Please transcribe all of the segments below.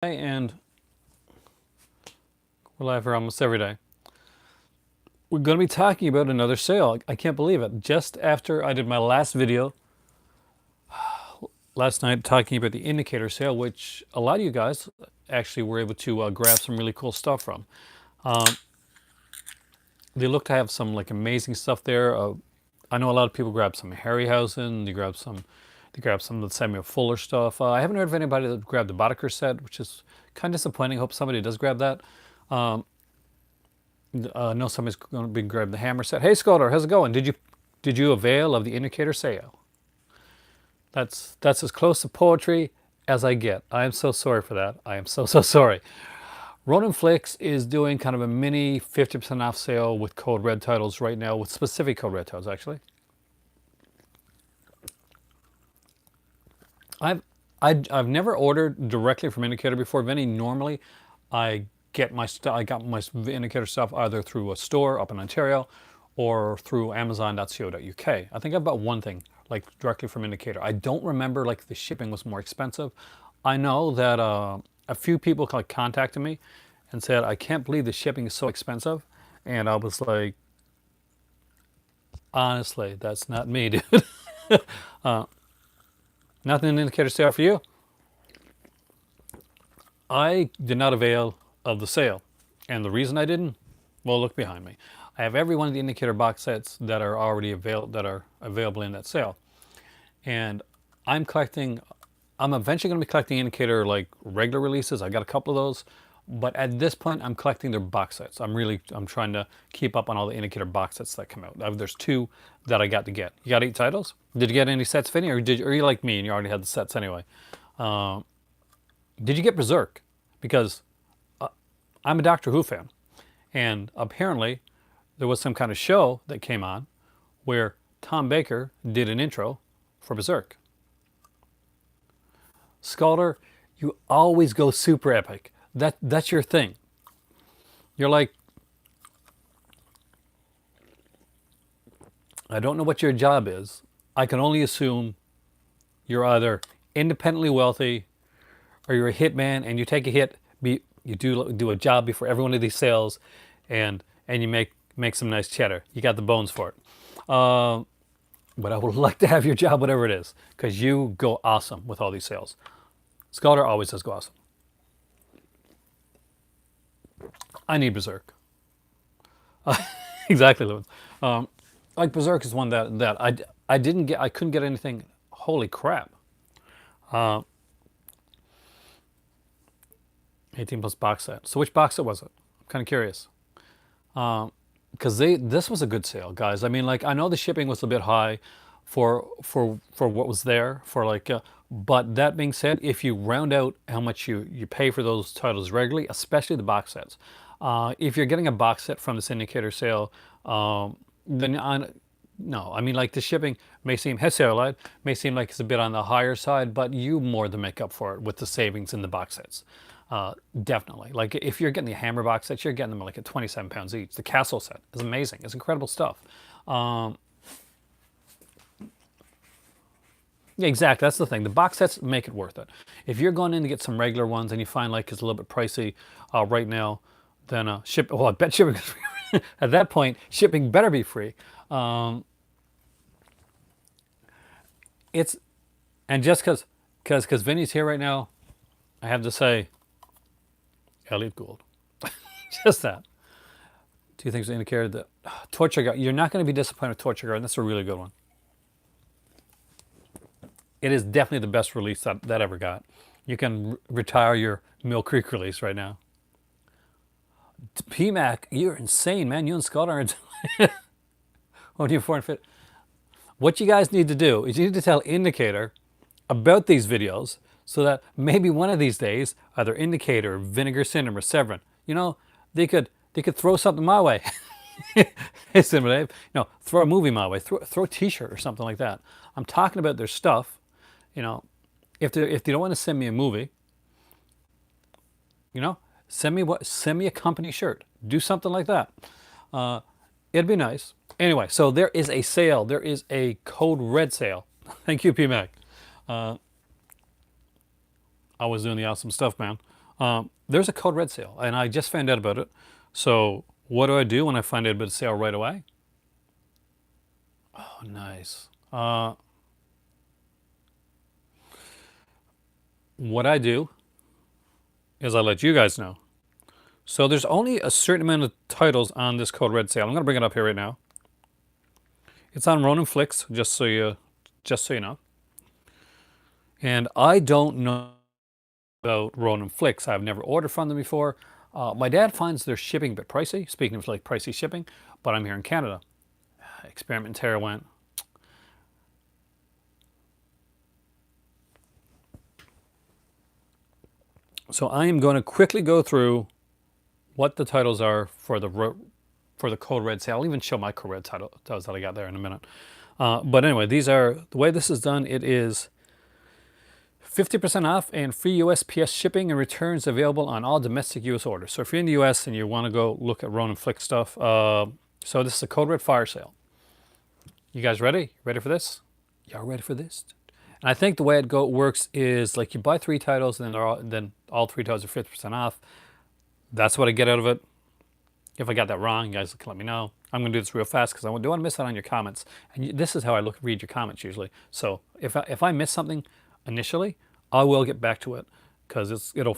And we're live here almost every day. We're going to be talking about another sale. I can't believe it. Just after I did my last video last night talking about the indicator sale, which a lot of you guys actually were able to grab some really cool stuff from. They look to have some like amazing stuff there. I know a lot of people grabbed some Harryhausen. They grabbed some of the Samuel Fuller stuff. I haven't heard of anybody that grabbed the Boddicker set, which is kind of disappointing. Hope somebody does grab that. I know somebody's going to be grabbing the hammer set. Hey, Sculptor, how's it going? Did you avail of the indicator sale? That's as close to poetry as I get. I am so sorry for that. I am so sorry. Ronin Flix is doing kind of a mini 50% off sale with code red titles right now, with specific code red titles actually. I've never ordered directly from Indicator before. Vinny, normally I got my Indicator stuff either through a store up in Ontario or through Amazon.co.uk. I think I've bought one thing like directly from Indicator. I don't remember like the shipping was more expensive. I know that a few people contacted me and said, I can't believe the shipping is so expensive. And I was like, honestly, that's not me, dude. Nothing in Indicator sale for you? I did not avail of the sale. And the reason I didn't, well, look behind me. I have every one of the Indicator box sets that are already available in that sale. And I'm eventually going to be collecting Indicator like regular releases. I got a couple of those. But at this point, I'm collecting their box sets. I'm trying to keep up on all the Indicator box sets that come out. There's 2 that I got to get. You got 8 titles? Did you get any sets, Vinny? Or are you like me and you already had the sets anyway? Did you get Berserk? Because I'm a Doctor Who fan. And apparently, there was some kind of show that came on where Tom Baker did an intro for Berserk. Scalder, you always go super epic. That's your thing. You're like, I don't know what your job is. I can only assume you're either independently wealthy or you're a hitman and you take a hit, you do a job before every one of these sales and you make some nice cheddar. You got the bones for it. But I would like to have your job, whatever it is, because you go awesome with all these sales. Scalder always does go awesome. I need Berserk. Exactly, Lewin. Like Berserk is one that I didn't get. I couldn't get anything. Holy crap! 18 plus box set. So which box set was it? I'm kind of curious. Because this was a good sale, guys. I mean, like I know the shipping was a bit high for what was there for like. But that being said, if you round out how much you pay for those titles regularly, especially the box sets, if you're getting a box set from this Indicator sale, then no, I mean like the shipping may seem may seem like it's a bit on the higher side, but you more than make up for it with the savings in the box sets. Definitely. Like if you're getting the hammer box sets, you're getting them like at 27 pounds each. The castle set is amazing. It's incredible stuff. Yeah, exactly. That's the thing. The box sets make it worth it. If you're going in to get some regular ones and you find like it's a little bit pricey right now, then well, I bet shipping at that point shipping better be free. It's and just because Vinny's here right now, I have to say, Elliot Gould. Just that. Two things indicated that Torture Guard. You're not going to be disappointed with Torture Guard. That's a really good one. It is definitely the best release that ever got. You can retire your Mill Creek release right now. PMAC, you're insane, man. You and Scott aren't. What you guys need to do is you need to tell Indicator about these videos so that maybe one of these days, either Indicator, Vinegar Syndrome, or Severin, they could throw something my way. Hey, Cinema Dave, throw a movie my way, throw a T-shirt or something like that. I'm talking about their stuff. If they don't want to send me a movie, send me a company shirt. Do something like that. It'd be nice. Anyway, so there is a sale. There is a code red sale. Thank you, PMAC. I was doing the awesome stuff, man. There's a Code Red sale, and I just found out about it. So what do I do when I find out about a sale right away? Oh, nice. What I do is I let you guys know. So there's only a certain amount of titles on this Code Red sale. I'm going to bring it up here right now. It's on Ronin Flicks, just so you know. And I don't know about Ronin Flicks. I've never ordered from them before. My dad finds their shipping a bit pricey. Speaking of like pricey shipping, but I'm here in Canada. Experiment Terra went. So I am going to quickly go through what the titles are for the Code Red sale. I'll even show my Code Red titles that I got there in a minute. But anyway, these are the way this is done. It is 50% off and free USPS shipping and returns available on all domestic US orders. So if you're in the US and you want to go look at Ronin Flick stuff, so this is a Code Red fire sale. You guys ready? Ready for this? Y'all ready for this? And I think the way it works is like you buy 3 titles and then all 3 titles are 50% off. That's what I get out of it. If I got that wrong, you guys can let me know. I'm going to do this real fast because I don't want to miss out on your comments. And this is how I read your comments usually. So if I miss something initially, I will get back to it because it'll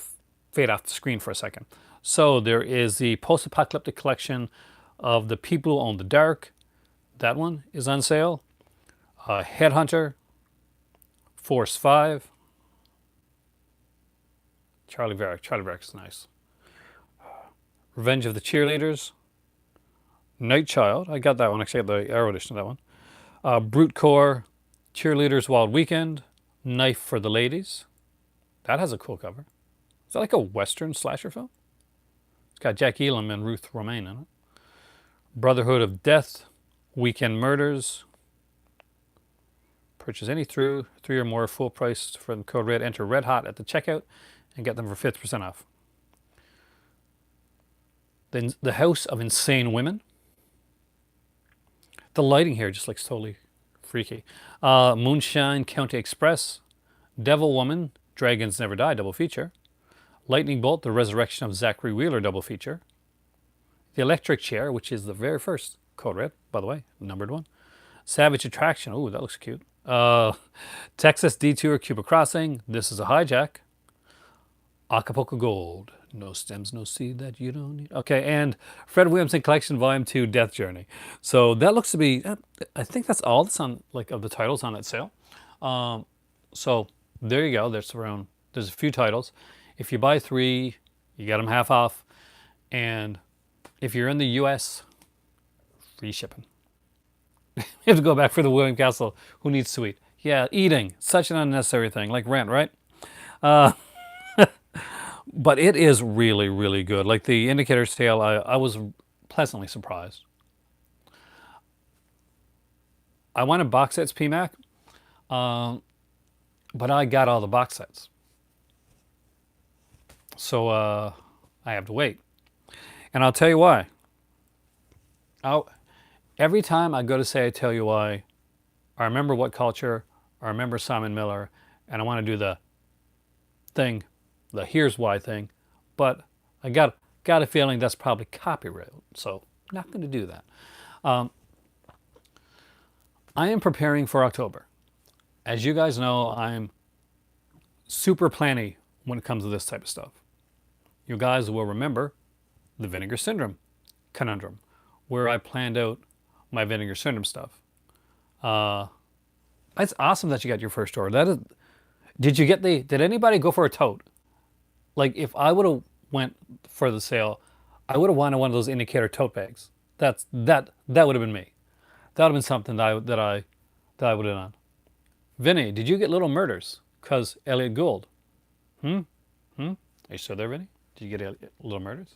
fade off the screen for a second. So there is the post-apocalyptic collection of The People Who Own the Dark. That one is on sale. Headhunter, Force 5. Charlie Varick. Charlie Varick is nice. Revenge of the Cheerleaders. Night Child. I got that one. Actually, I got the Arrow edition of that one. Brute Core. Cheerleaders Wild Weekend. Knife for the Ladies. That has a cool cover. Is that like a Western slasher film? It's got Jack Elam and Ruth Romaine in it. Brotherhood of Death. Weekend Murders. Purchase any three or more full price from Code Red. Enter Red Hot at the checkout and get them for 50% off. Then The House of Insane Women. The lighting here just looks totally freaky. Moonshine County Express. Devil Woman, Dragons Never Die double feature. Lightning Bolt, The Resurrection of Zachary Wheeler double feature. The Electric Chair, which is the very first Code Red, by the way, numbered one. Savage Attraction, ooh, that looks cute. Texas Detour, Cuba Crossing, This Is a Hijack. Acapulco Gold, No Stems, No Seed That You Don't Need. Okay, and Fred Williamson Collection Volume 2, Death Journey. So that looks to be, I think that's all that's on, like, of the titles on that sale. So there you go. There's a few titles. If you buy 3, you get them half off. And if you're in the US, free shipping. You have to go back for the William Castle. Who needs to eat? Yeah, eating. Such an unnecessary thing, like rent, right? But it is really, really good. Like the Indicator's Tale, I was pleasantly surprised. I wanted box sets, PMAC, but I got all the box sets. So I have to wait. And I'll tell you why. Every time I go to say I tell you why, I remember What Culture, I remember Simon Miller, and I want to do the thing, the here's why thing, but I got a feeling that's probably copyright, so I'm not going to do that. I am preparing for October. As you guys know, I'm super planny when it comes to this type of stuff. You guys will remember the Vinegar Syndrome conundrum, where I planned out my Vinegar Syndrome stuff. It's awesome that you got your first order. Did anybody go for a tote? Like if I would have went for the sale, I would have wanted one of those Indicator tote bags. That would have been me. That would have been something that I would have done. Vinny, did you get Little Murders? Cause Elliot Gould. Are you still there, Vinny? Did you get Little Murders?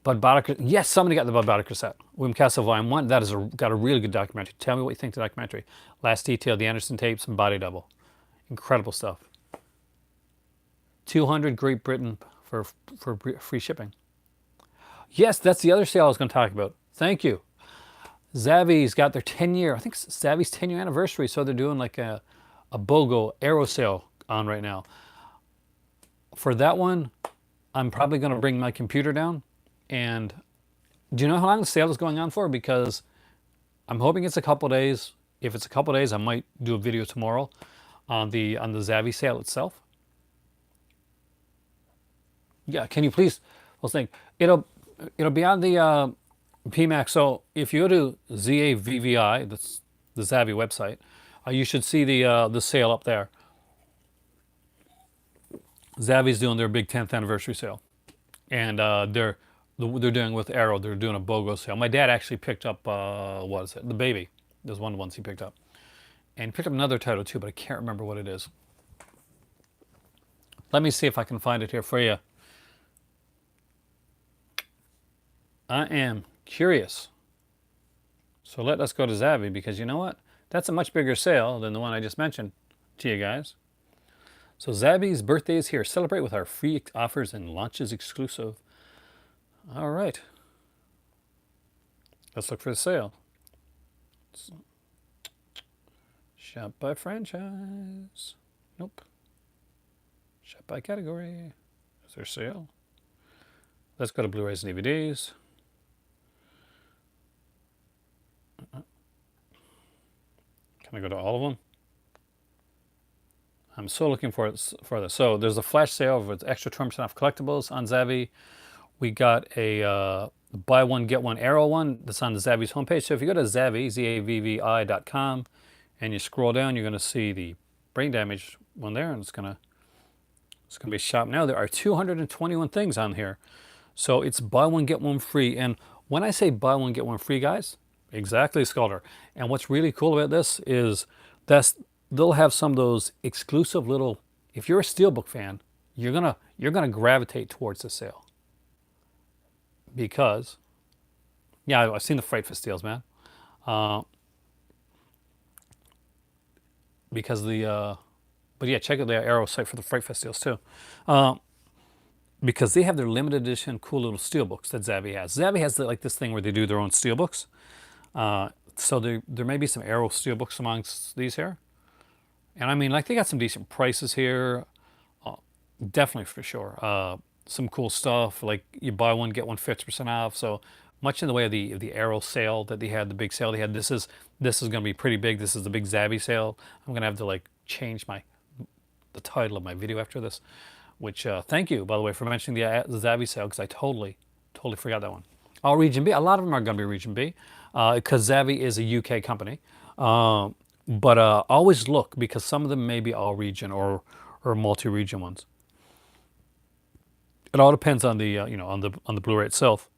Bud Boddicker, yes, somebody got the Bud Boddicker set. William Castle Volume 1, that is got a really good documentary. Tell me what you think of the documentary. Last Detail, The Anderson Tapes, and Body Double. Incredible stuff. 200 Great Britain for free shipping. Yes, that's the other sale I was going to talk about. Thank you. Zavvi's got their 10-year, I think Zavvi's 10-year anniversary, so they're doing like a BOGO Arrow sale on right now. For that one, I'm probably going to bring my computer down. And do you know how long the sale is going on for? Because I'm hoping it's a couple days. If it's a couple days, I might do a video tomorrow on the Zavvi sale itself. Yeah, can you please? Well, think it'll be on the PMAX. So if you go to Zavvi, that's the Zavvi website, you should see the sale up there. Zavvi's doing their big 10th anniversary sale, and they're doing with Arrow. They're doing a BOGO sale. My dad actually picked up what is it? The Baby. There's one of the ones he picked up, and he picked up another title too, but I can't remember what it is. Let me see if I can find it here for you. I am curious. So let us go to Zavvi because you know what? That's a much bigger sale than the one I just mentioned to you guys. So Zavvi's birthday is here. Celebrate with our free offers and launches exclusive. All right. Let's look for the sale. Shop by franchise. Nope. Shop by category. Is there sale? Let's go to Blu-rays and DVDs. Can I go to all of them? I'm so looking for this. So there's a flash sale with extra 20% off collectibles on Zavvi. We got a buy one, get one Arrow one that's on the Zavvi's homepage. So if you go to Zavvi, Zavvi.com, and you scroll down, you're going to see the brain damage one there, and it's going to be shopped now. There are 221 things on here. So it's buy one, get one free. And when I say buy one, get one free, guys, exactly, Sculptor. And what's really cool about this is they'll have some of those exclusive little, if you're a Steelbook fan, you're gonna gravitate towards the sale. Because, yeah, I've seen the Fright for Steels, man. Because but yeah, check out the Arrow site for the Fright Fest deals too. Because they have their limited edition cool little steelbooks that Zavvi has. Zavvi has like this thing where they do their own steelbooks. So there may be some Arrow steelbooks amongst these here. And I mean, like they got some decent prices here. Definitely for sure. Some cool stuff, like you buy one, get one 50% off. So much in the way of the Arrow sale that they had, the big sale they had. This is going to be pretty big. This is the big Zavvi sale. I'm going to have to like change the title of my video after this. Which thank you, by the way, for mentioning the Zavvi sale because I totally forgot that one. All Region B. A lot of them are going to be Region B because Zavvi is a UK company. But always look because some of them may be all region or multi-region ones. It all depends on the on the Blu-ray itself.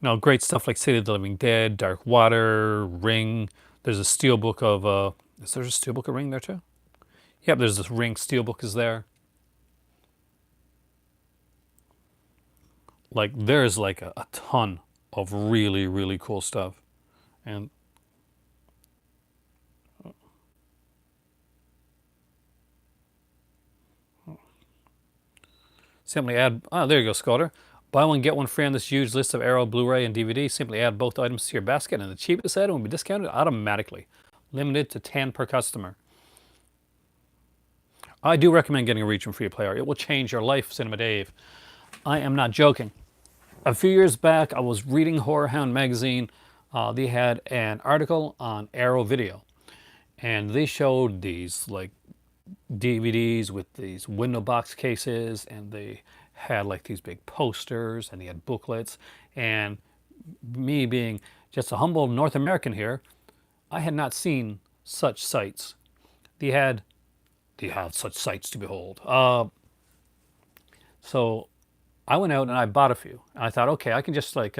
Now, great stuff like City of the Living Dead, Dark Water, Ring. There's a steelbook of is there a steelbook of Ring there too? Yep, there's this Ring steelbook is there. Like there's like a ton of really cool stuff, and simply add. Oh, there you go, Scudder. Buy one, get one free on this huge list of Arrow, Blu-ray, and DVD. Simply add both items to your basket, and the cheapest item will be discounted automatically. Limited to 10 per customer. I do recommend getting a region-free player. It will change your life, Cinema Dave. I am not joking. A few years back, I was reading Horror Hound magazine. They had an article on Arrow Video, and they showed these like DVDs with these window box cases, and they had like these big posters, and they had booklets. And me being just a humble North American here, I had not seen such sights. They have such sights to behold. So I went out and I bought a few. I thought, okay, I can just like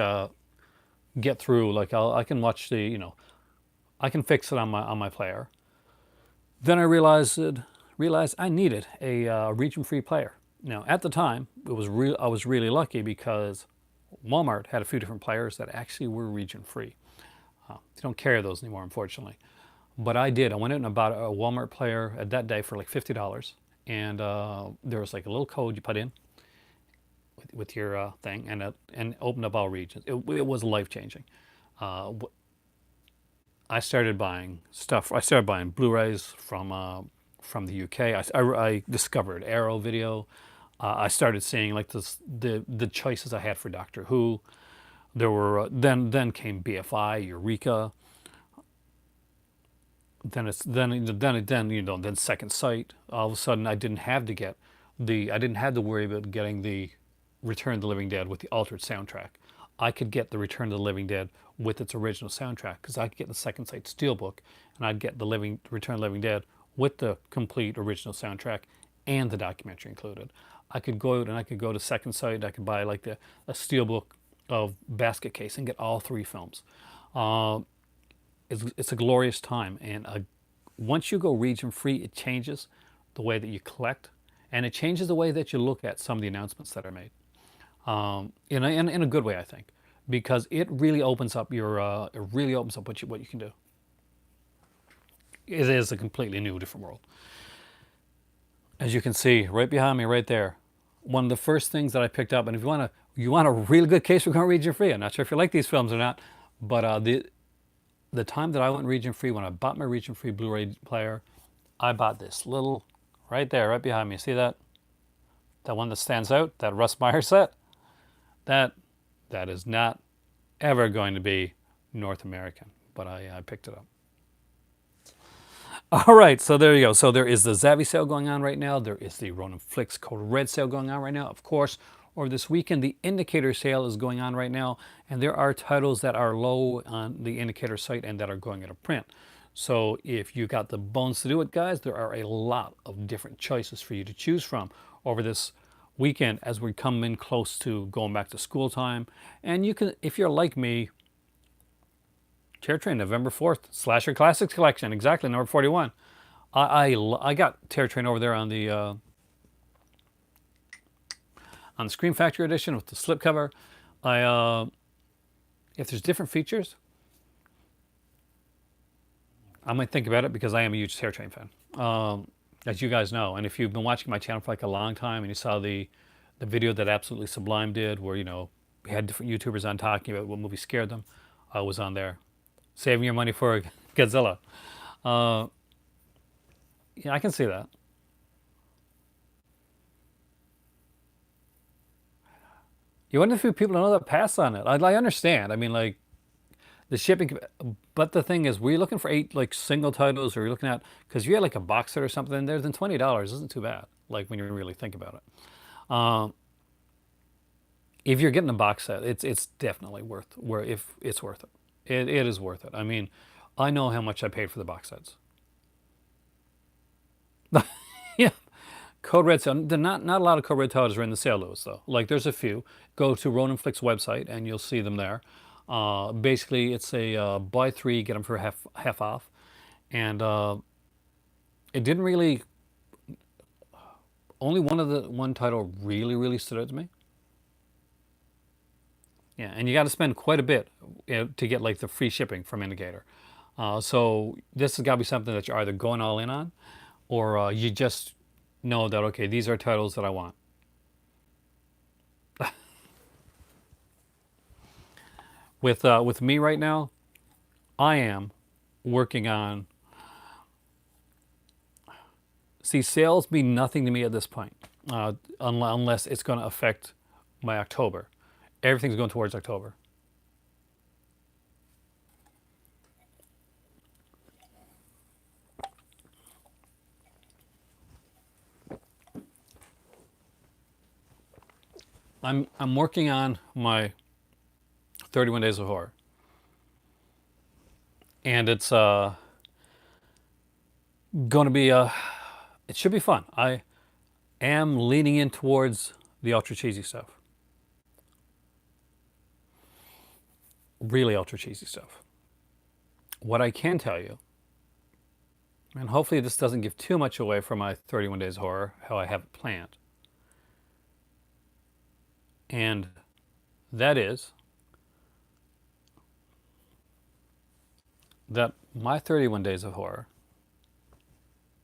get through. Like I can watch I can fix it on my player. Then I realized I needed a region-free player. Now at the time, I was really lucky because Walmart had a few different players that actually were region-free. They don't carry those anymore, unfortunately. But I did. I went out and bought a Walmart player at that day for like $50, and there was like a little code you put in with your thing, and opened up all regions. It was life-changing. I started buying stuff. I started buying Blu-rays from from the UK. I discovered Arrow Video. I started seeing like the choices I had for Doctor Who. There were then came BFI, Eureka. Then Second Sight. All of a sudden, I didn't have to worry about getting the Return of the Living Dead with the altered soundtrack. I could get the Return of the Living Dead with its original soundtrack because I could get the Second Sight Steelbook and I'd get the Return of the Living Dead with the complete original soundtrack and the documentary included. I could go out and I could go to Second Sight. I could buy like a Steelbook of Basket Case and get all three films. Uh, it's a glorious time, and once you go region free, it changes the way that you collect, and it changes the way that you look at some of the announcements that are made. In a good way, I think, because it really opens up what you can do. It is a completely new, different world. As you can see, right behind me, right there, one of the first things that I picked up, and if you want a really good case for going region free. I'm not sure if you like these films or not, but the time that I went region free, when I bought my region free Blu-ray player, I bought this little, right there, right behind me. See that? That one that stands out, that Russ Meyer set. That is not ever going to be North American, but I picked it up. All right, so there you go. So there is the Zavvi sale going on right now. There is the Ronin Flix Code Red sale going on right now. Of course, over this weekend, the Indicator sale is going on right now, and there are titles that are low on the Indicator site and that are going out of print. So if you got the bones to do it, guys, there are a lot of different choices for you to choose from over this weekend as we come in close to going back to school time. And you can, if you're like me, Terror Train, November 4th, Slasher Classics Collection, exactly, number 41. I got Terror Train over there on the Scream Factory edition with the slipcover. If there's different features, I might think about it because I am a huge Terror Train fan, as you guys know. And if you've been watching my channel for like a long time and you saw the video that Absolutely Sublime did, where we had different YouTubers on talking about what movie scared them, I was on there. Saving your money for Godzilla. Yeah, I can see that. You wonder if people know that pass on it. I understand. I mean, like the shipping, but the thing is, were you looking for 8 like single titles, or you're looking at because you had like a box set or something in there? Then $20 isn't too bad. Like when you really think about it. If you're getting a box set, it's definitely if it's worth it. It is worth it. I mean, I know how much I paid for the box sets. Yeah, Code Red sale. Not a lot of Code Red titles are in the sale, Lewis, though. Like there's a few. Go to Ronin Flix website and you'll see them there. Basically, it's a buy 3, get them for half off, and it didn't really. Only one title really stood out to me. Yeah, and you got to spend quite a bit to get like the free shipping from Indicator. So this has got to be something that you're either going all in on, or you just know that okay, these are titles that I want. With me right now, I am working on. See, sales mean nothing to me at this point, unless it's going to affect my October. Everything's going towards October. I'm working on my 31 Days of Horror, and it's going to be it should be fun. I am leaning in towards the ultra cheesy stuff. Really ultra cheesy stuff. What I can tell you, and hopefully this doesn't give too much away from my 31 Days of Horror, how I have it planned, and that is that my 31 Days of Horror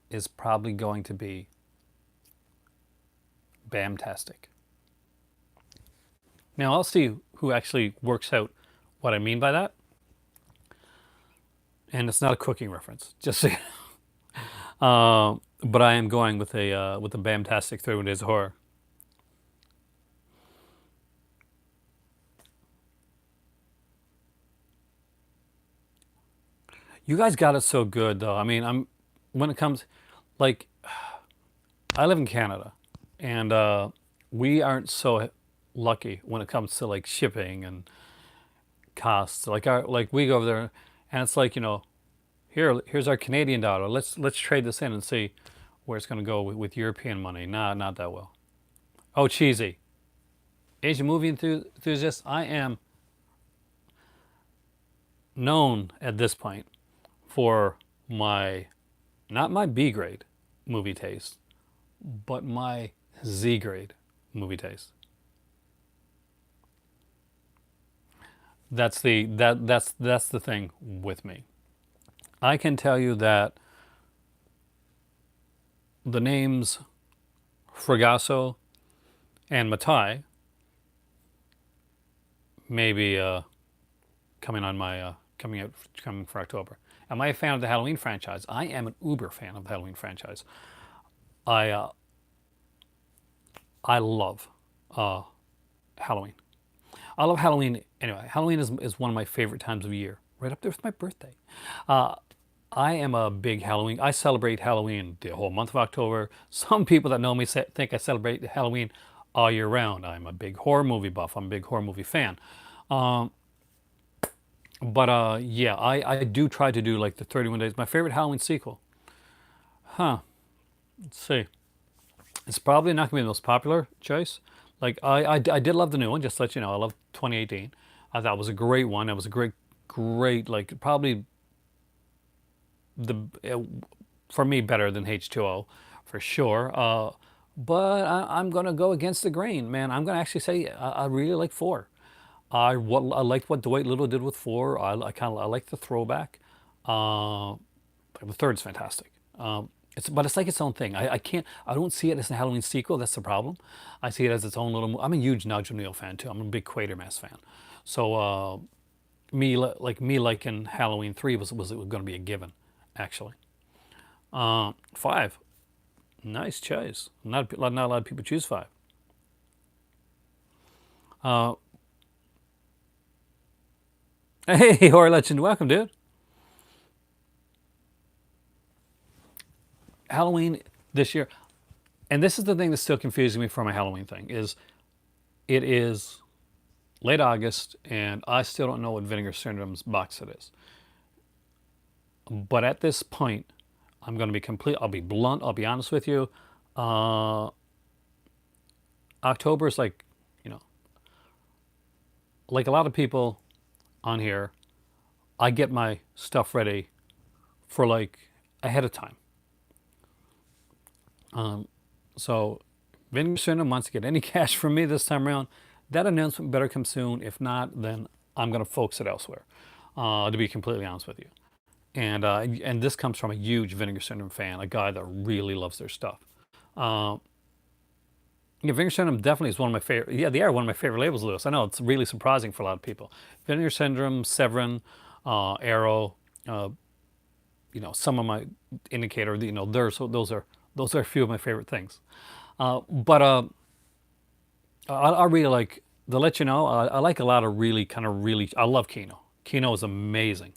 is probably going to be bamtastic. Now I'll see who actually works out what I mean by that. And it's not a cooking reference, just so you know. but I am going with a Bamtastic 31 Days of Horror. You guys got it so good though. I mean, I'm when it comes like I live in Canada, and we aren't so lucky when it comes to like shipping and costs. Like we go over there, and it's like here's our Canadian dollar. Let's trade this in and see where it's going to go with European money. Nah, not that well. Oh, cheesy. Asian movie enthusiast. I am known at this point for my not my B grade movie taste, but my Z grade movie taste. That's the thing with me. I can tell you that the names Fragasso and Matai may be coming on my coming for October. Am I a fan of the Halloween franchise? I am an uber fan of the Halloween franchise. I uh, I love uh, Halloween. I love Halloween anyway. Halloween is one of my favorite times of year, right up there with my birthday. Uh, I am a big Halloween. I celebrate Halloween the whole month of October. Some people that know me think I celebrate Halloween all year round. I'm a big horror movie buff. I'm a big horror movie fan. Um, but yeah, I do try to do like the 31 days. My favorite Halloween sequel. Huh. Let's see. It's probably not going to be the most popular choice. Like I did love the new one. Just to let you know, I love 2018. I thought it was a great one. It was a great like probably the for me better than H2O for sure. But I'm gonna go against the grain, man. I'm gonna actually say I really like four. I liked what Dwight Little did with four. I like the throwback. Uh, the third's fantastic. But it's like its own thing. I don't see it as a Halloween sequel. That's the problem. I see it as its own little. I'm a huge Nigel Neal fan too. I'm a big Quatermass fan. So me liking Halloween 3 was going to be a given, actually. Five, nice choice. Not a lot of people choose five. Uh, hey, horror legend, welcome, dude. Halloween this year, and this is the thing that's still confusing me for my Halloween thing is it is late August, and I still don't know what Vinegar Syndrome's box set is. But at this point, I'm going to be complete. I'll be blunt. I'll be honest with you. Uh, October is like, you know, like a lot of people on here, I get my stuff ready for like ahead of time. Um, so, Vinegar Syndrome wants to get any cash from me this time around. That announcement better come soon. If not, then I'm going to focus it elsewhere. To be completely honest with you. And this comes from a huge Vinegar Syndrome fan, a guy that really loves their stuff. Uh, yeah, Vinegar Syndrome definitely is one of my favorite. Yeah, they are one of my favorite labels, Lewis. I know it's really surprising for a lot of people. Vinegar Syndrome, Severin, Arrow. Uh, some of my indicator. Those are a few of my favorite things. But I really like to let you know. I like a lot of really kind of really. I love Kino. Kino is amazing.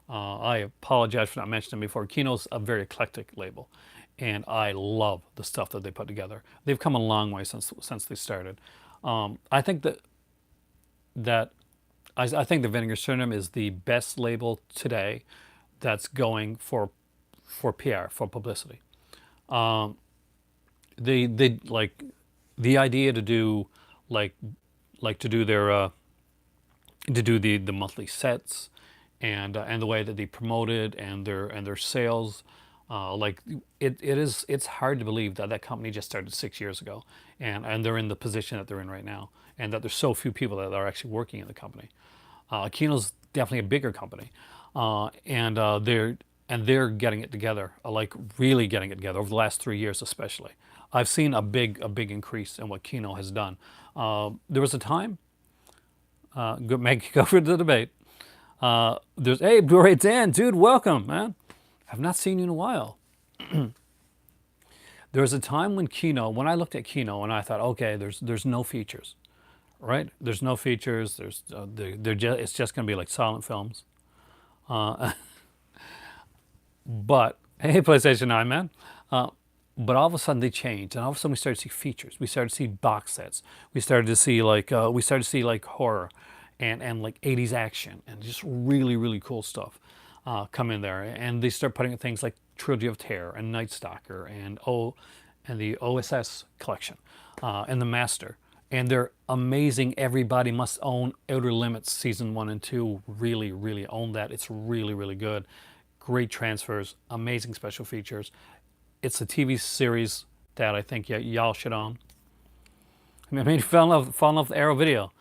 I apologize for not mentioning it before. Kino's a very eclectic label, and I love the stuff that they put together. They've come a long way since they started. I think that I think the Vinegar Syndrome is the best label today that's going for PR for publicity. Um, they like the idea to do like to do their to do the monthly sets and the way that they promote it and their sales. Like it's hard to believe that that company just started 6 years ago, and they're in the position that they're in right now, and that there's so few people that are actually working in the company. Kino's definitely a bigger company, and they're getting it together, like really getting it together over the last 3 years, especially. I've seen a big increase in what Kino has done. There was a time, go for the debate. There's hey, Blu-ray Dan, dude, welcome, man. I've not seen you in a while. There was a time when Kino, when I looked at Kino, and I thought, okay, there's no features, right? There's no features. They're just, it's just going to be like silent films. Uh, but hey, PlayStation 9, man. Uh, but all of a sudden they changed, and all of a sudden we started to see features. We started to see box sets. We started to see like horror, and like 80s action, and just really really cool stuff come in there. And they start putting things like Trilogy of Terror and Night Stalker and the OSS collection and the Master. And they're amazing. Everybody must own Outer Limits season 1 and 2. Really, really own that. It's really, really good. Great transfers, amazing special features. It's a TV series that I think y'all should own. I mean, fall in love with Arrow Video.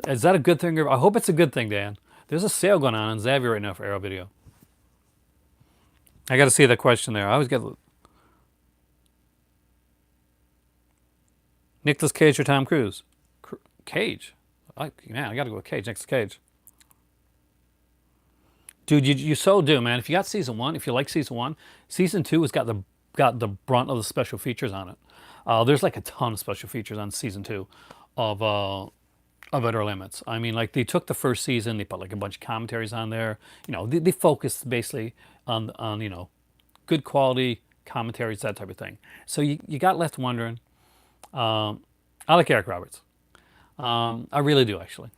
Is that a good thing? I hope it's a good thing, Dan. There's a sale going on Zavvi right now for Arrow Video. I got to see that question there. I always get Nicolas Cage or Tom Cruise. Cage. Man, I got to go with Cage. Nicolas Cage. Dude, you so do, man. If you got season 1, if you like season 1, season 2 has got the brunt of the special features on it. There's like a ton of special features on season 2 of Outer Limits. I mean, like they took the first season, they put like a bunch of commentaries on there. You know, they focused basically on good quality commentaries, that type of thing. So you got left wondering. I like Eric Roberts. I really do, actually.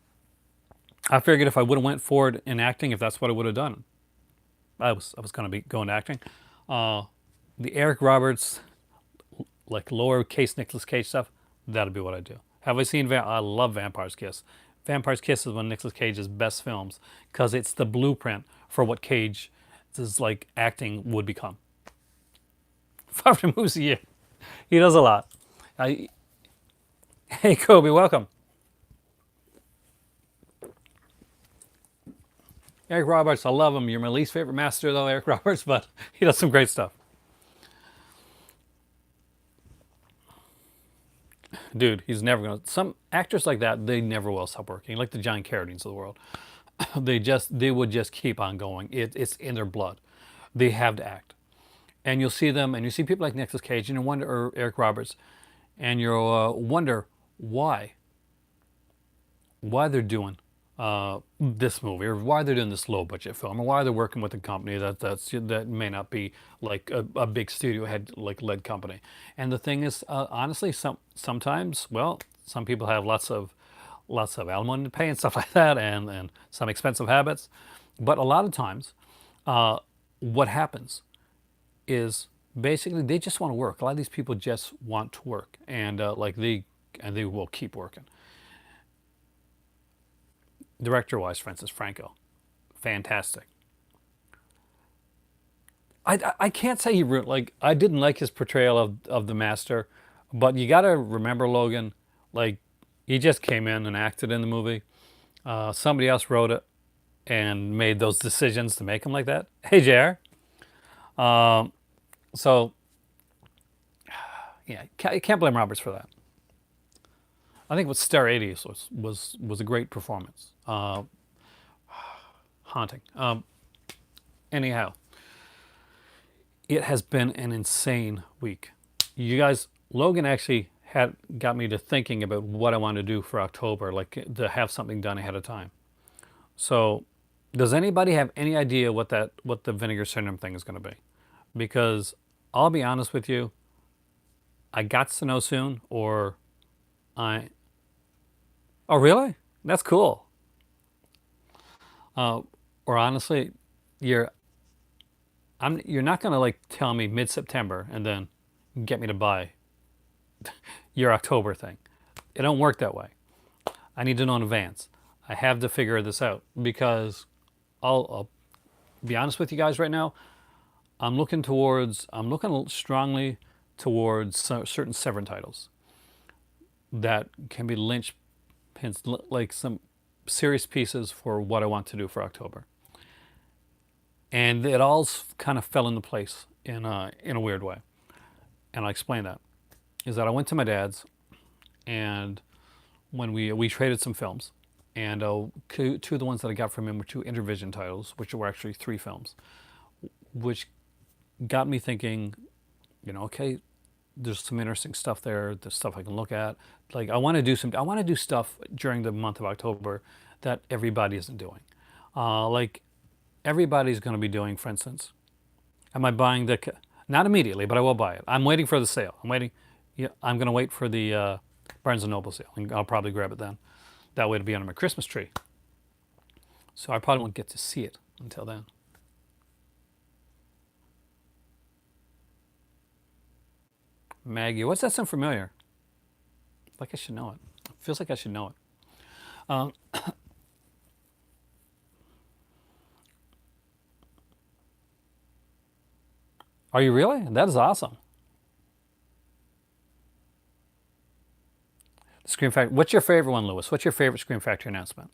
I figured if I would have went forward in acting, if that's what I would have done, I was going to be going to acting. The Eric Roberts, like lowercase Nicolas Cage stuff, that'd be what I do. Have I seen? I love Vampire's Kiss. Vampire's Kiss is one of Nicolas Cage's best films because it's the blueprint for what Cage's like acting would become. 500 movies a year. He does a lot. Hey, Kobe, welcome. Eric Roberts, I love him. You're my least favorite master, though, Eric Roberts, but he does some great stuff. Dude, he's never going to... Some actors like that, they never will stop working, like the John Carradines of the world. They would just keep on going. It's in their blood. They have to act. And you'll see them, and you see people like Nicolas Cage, and you wonder, or Eric Roberts, and you'll wonder why they're doing this movie, or why they're doing this low budget film, or why they're working with a company that may not be like a big studio head like led company. And the thing is, honestly, sometimes, well, some people have lots of alimony to pay and stuff like that, and some expensive habits. But a lot of times, what happens is basically they just want to work. A lot of these people just want to work, and they will keep working. Director-wise, Francis Franco, fantastic. I can't say he like I didn't like his portrayal of the master, but you got to remember, Logan, like he just came in and acted in the movie. Somebody else wrote it and made those decisions to make him like that. Hey, JR. So yeah, you can't blame Roberts for that. I think what Star 80s was a great performance. Haunting. Anyhow, it has been an insane week. You guys, Logan actually got me to thinking about what I want to do for October, like to have something done ahead of time. So, does anybody have any idea what the vinegar syndrome thing is going to be? Because I'll be honest with you, I got to know soon, or I. Oh, really? That's cool. Or honestly, you're not gonna like tell me mid-September and then get me to buy your October thing. It don't work that way. I need to know in advance. I have to figure this out because I'll be honest with you guys right now. I'm looking strongly towards certain Severin titles that can be linchpins, like some serious pieces for what I want to do for October. And it all kind of fell into place in a weird way. And I'll explain that. Is that I went to my dad's, and when we traded some films, and two of the ones that I got from him were two Intervision titles, which were actually 3 films, which got me thinking, okay, there's some interesting stuff there. There's stuff I can look at. Like I want to do some. I want to do stuff during the month of October that everybody isn't doing. Like everybody's going to be doing, for instance. Am I buying the? Not immediately, but I will buy it. I'm waiting for the sale. I'm waiting. Yeah, I'm going to wait for the Barnes and Noble sale, and I'll probably grab it then. That way, it'll be under my Christmas tree. So I probably won't get to see it until then. Maggie, what's that sound familiar? Like I should know it. Feels like I should know it. Um, are you really? That is awesome. Scream Factory. What's your favorite one, Lewis? What's your favorite Scream Factory announcement?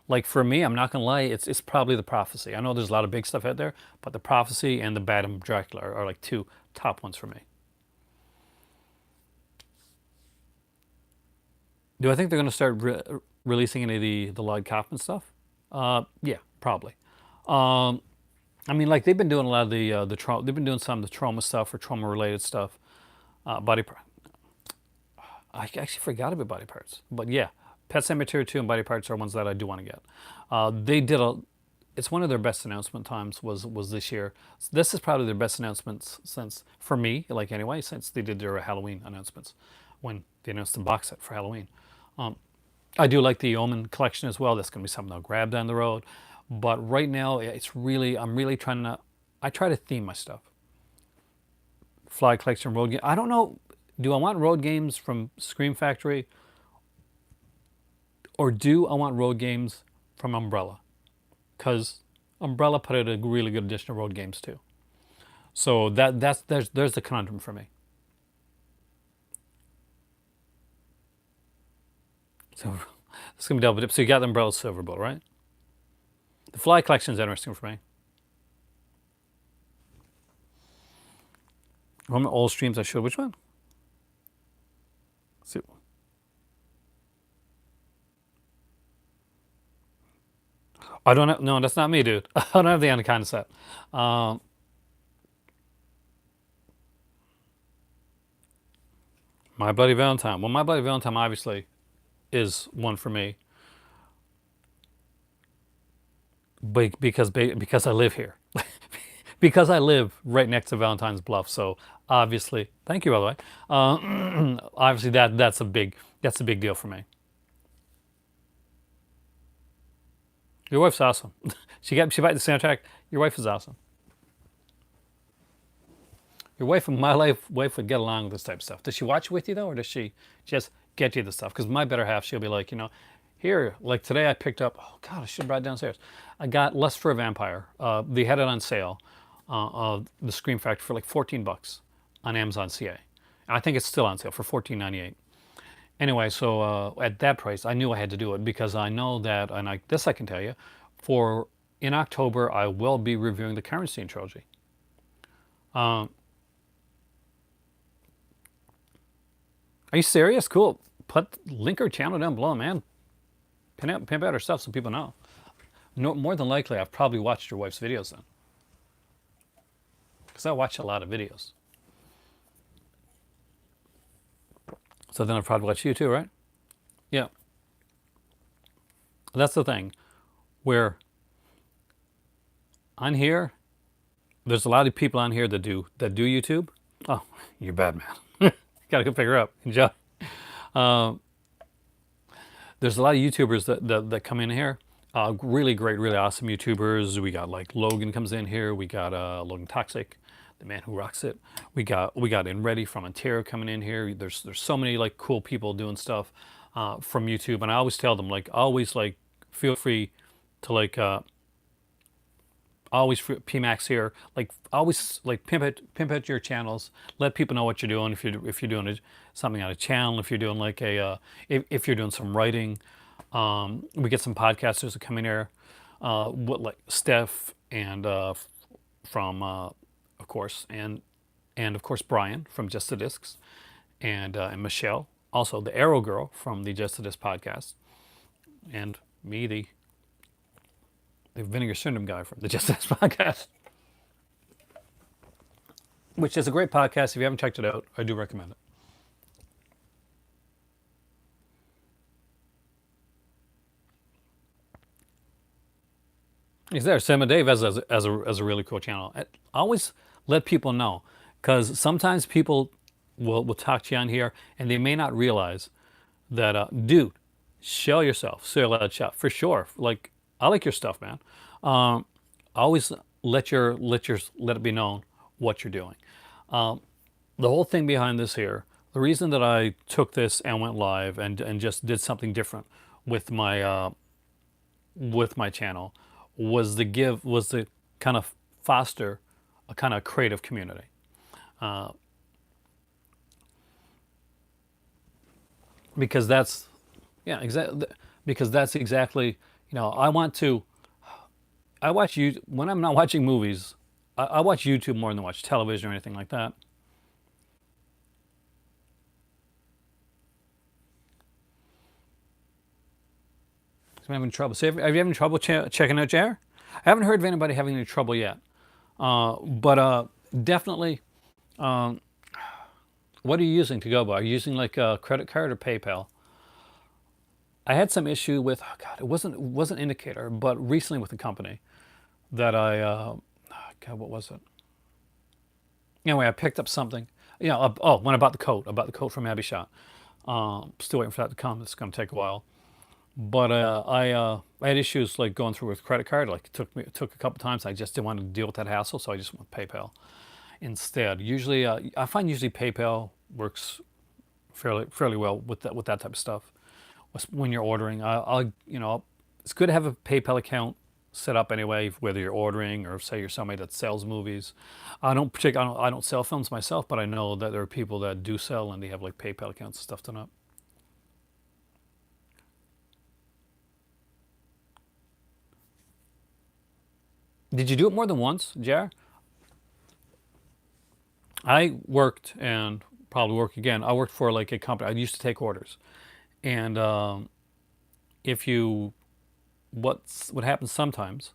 Like for me, I'm not gonna lie, it's probably the Prophecy. I know there's a lot of big stuff out there, but the Prophecy and the Badam Dracula are like two top ones for me. Do I think they're gonna start releasing any of the Lloyd Kaufman stuff? Yeah, probably. Um, I mean, like they've been doing a lot of the trauma. They've been doing some of the trauma stuff or trauma related stuff. Body. I actually forgot about Body Parts, but yeah, Pet Cemetery 2 and Body Parts are ones that I do want to get. They did a. It's one of their best announcement times was this year. This is probably their best announcements since for me, like anyway, since they did their Halloween announcements when they announced the box set for Halloween. Um, I do like the Omen collection as well. That's going to be something I'll grab down the road. But right now, it's really I'm really trying to. I try to theme my stuff. Fly collection, road game. I don't know. Do I want road games from Scream Factory, or do I want road games from Umbrella? Because Umbrella put out a really good edition of road games too. So that's there's the conundrum for me. So it's gonna be double dip. So you got the Umbrella Silver Bowl, right? The Fly collection is interesting for me. One of my old streams I showed. Which one? Let's see. I don't have. No, that's not me, dude. I don't have the Anaconda set. Um, My Bloody Valentine. Well, My Bloody Valentine obviously is one for me, because I live here, because I live right next to Valentine's Bluff. So obviously, thank you by the way. Obviously that's a big deal for me. Your wife's awesome. She bought the soundtrack. Your wife is awesome. Your wife and my wife would get along with this type of stuff. Does she watch with you though, or does she just get you the stuff? Because my better half, she'll be like, here, like today I picked up. Oh God, I should have brought it downstairs. I got Lust for a Vampire. They had it on sale, the Scream Factory for like $14 on Amazon CA. I think it's still on sale for $14.98. Anyway, so at that price, I knew I had to do it because I know that, and this I can tell you, for in October I will be reviewing the Karnstein trilogy. Um, are you serious? Cool. Link her channel down below, man. Pimp out her stuff so people know. No, more than likely, I've probably watched your wife's videos then, because I watch a lot of videos. So then I've probably watched you too, right? Yeah. That's the thing, where on here, there's a lot of people on here that do YouTube. Oh, you're bad, man. Gotta go pick her up. Enjoy. Um, there's a lot of YouTubers that come in here. Really great, really awesome YouTubers. We got like Logan comes in here. We got Logan Toxic, the man who rocks it. We got In Ready from Ontario coming in here. There's so many like cool people doing stuff from YouTube, and I always tell them like always like feel free to like always PMax here. Like always like pimp out your channels. Let people know what you're doing. If you're doing something on a channel, if you're doing like if you're doing some writing, we get some podcasters that come in here. What like Steph and from of course and of course Brian from Just the Discs and Michelle, also the Arrow Girl from the Just the Disc podcast, and me the Vinegar Syndrome guy from the Just the Disc podcast. which is a great podcast. If you haven't checked it out, I do recommend it. He's there. Sam and Dave as a really cool channel. I always let people know because sometimes people will talk to you on here and they may not realize that, dude, show yourself, say a loud shout for sure. Like I like your stuff, man. Um, always let it be known what you're doing. The whole thing behind this here, the reason that I took this and went live and just did something different with my channel was the kind of foster a kind of creative community. Uh, because that's yeah exactly because that's exactly I watch you when I'm not watching movies. I watch YouTube more than watch television or anything like that. So I'm having trouble. So have you having trouble checking out Jer? I haven't heard of anybody having any trouble yet. But definitely, what are you using to go by? Are you using like a credit card or PayPal? I had some issue with, oh God, it wasn't Indicator, but recently with the company that God, what was it? Anyway, I picked up something. When I bought the coat from Abby Shot. Still waiting for that to come. It's going to take a while. But I had issues like going through with credit card. Like it took a couple times. I just didn't want to deal with that hassle, so I just went with PayPal instead. Usually, I find usually PayPal works fairly well with that type of stuff. When you're ordering, it's good to have a PayPal account set up anyway, whether you're ordering or say you're somebody that sells movies. I don't sell films myself, but I know that there are people that do sell and they have like PayPal accounts and stuff done up. Did you do it more than once, Jar? I worked and probably work again. I worked for like a company. I used to take orders, and if you what happens sometimes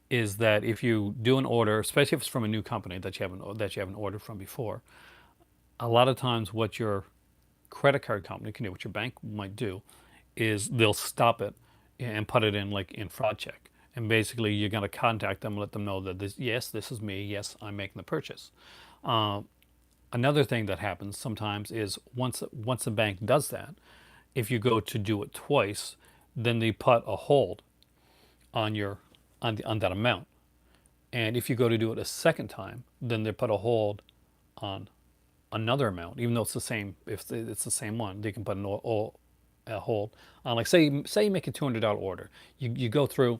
is that if you do an order, especially if it's from a new company that you haven't ordered from before, a lot of times what your credit card company can do, what your bank might do, is they'll stop it and put it in like in fraud check. And basically, you're going to contact them, let them know that this is me. Yes, I'm making the purchase. Uh, Another thing that happens sometimes is once a bank does that, if you go to do it twice, then they put a hold on on that amount. And if you go to do it a second time, then they put a hold on another amount, even though it's the same. If it's the same one, they can put a hold on. Like say you make a $200 order, you go through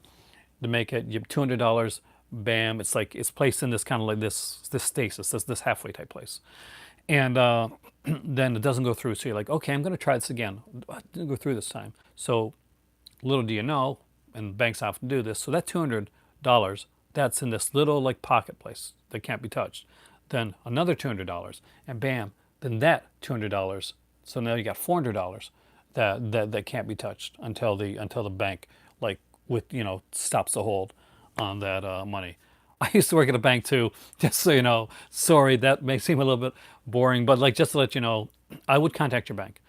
to make it. You have $200. Bam! It's like it's placed in this kind of like this stasis, this halfway type place, and then it doesn't go through. So you're like, okay, I'm going to try this again. It didn't go through this time. So little do you know, and banks often do this. So that $200 that's in this little like pocket place that can't be touched. Then another $200, and bam! Then that $200. So now you got $400 that can't be touched until the bank like with stops the hold on that money. I used to work at a bank too, just so you know. Sorry, that may seem a little bit boring, but like just to let you know, I would contact your bank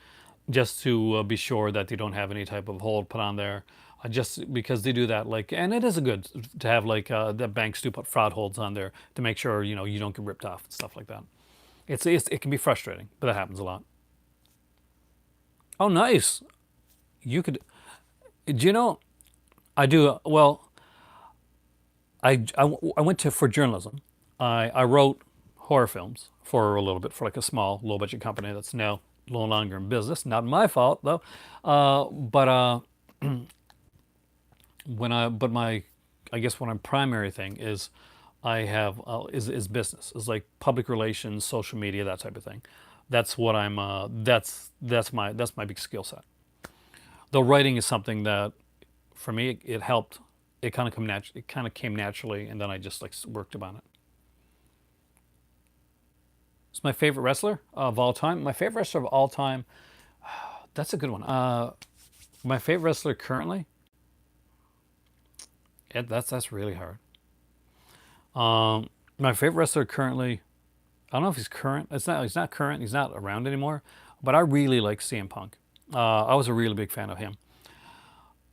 just to be sure that they don't have any type of hold put on there. Just because they do that, like, and it is a good to have like the banks do put fraud holds on there to make sure you don't get ripped off and stuff like that. It can be frustrating, but that happens a lot. Oh, nice. You could. Do you know? I do. Well, I went to for journalism. I wrote horror films for a little bit for like a small low budget company that's now no longer in business. Not my fault though. But when I but my I guess what my primary thing is I have is business. Is like public relations, social media, that type of thing. That's what I'm. That's my big skill set. Though writing is something that for me it helped. It kind of came naturally, and then I just like worked upon it. It's my favorite wrestler of all time. My favorite wrestler of all time. That's a good one. My favorite wrestler currently. That's really hard. My favorite wrestler currently. I don't know if he's current. It's not. He's not current. He's not around anymore. But I really like CM Punk. I was a really big fan of him.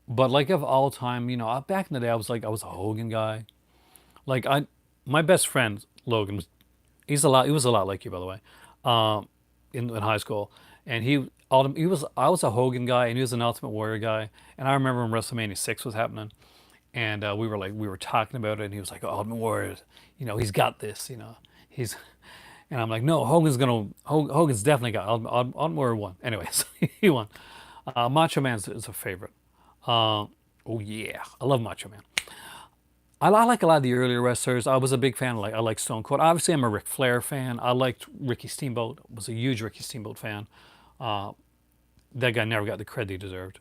But like of all time, back in the day, I was a Hogan guy. Like my best friend Logan was. He was a lot like you, by the way, um, in high school. And he was. I was a Hogan guy, and he was an Ultimate Warrior guy. And I remember when WrestleMania 6 was happening, and we were talking about it, and he was like, "Oh, Ultimate Warrior, he's got this, he's." And I'm like, "No, Hogan's definitely got Ultimate Warrior won." Anyways, he won. Macho Man is a favorite. Oh yeah, I love Macho Man. I like a lot of the earlier wrestlers. I was a big fan. I like Stone Cold. Obviously, I'm a Ric Flair fan. I liked Ricky Steamboat. Was a huge Ricky Steamboat fan. Uh, that guy never got the credit he deserved.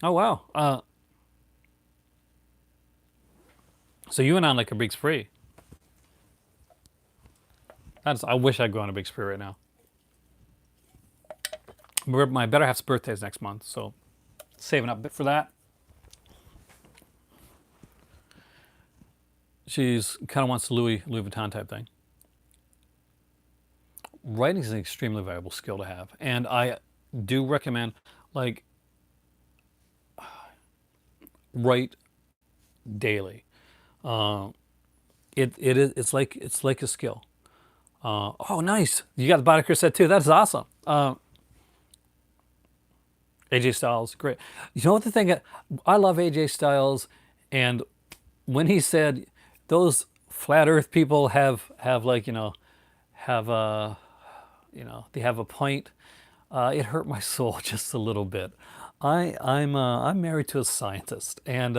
Oh wow. So you went on like a big spree. I wish I'd go on a big spree right now. My better half's birthday is next month, so saving up a bit for that. She's kind of wants the Louis Vuitton type thing. Writing is an extremely valuable skill to have, and I do recommend like write daily. Uh, it's like a skill. Oh, nice! You got the Bodycare set too. That's awesome. AJ Styles, great. You know what the thing? I love AJ Styles, and when he said those flat Earth people have like have they have a point. It hurt my soul just a little bit. I'm married to a scientist, and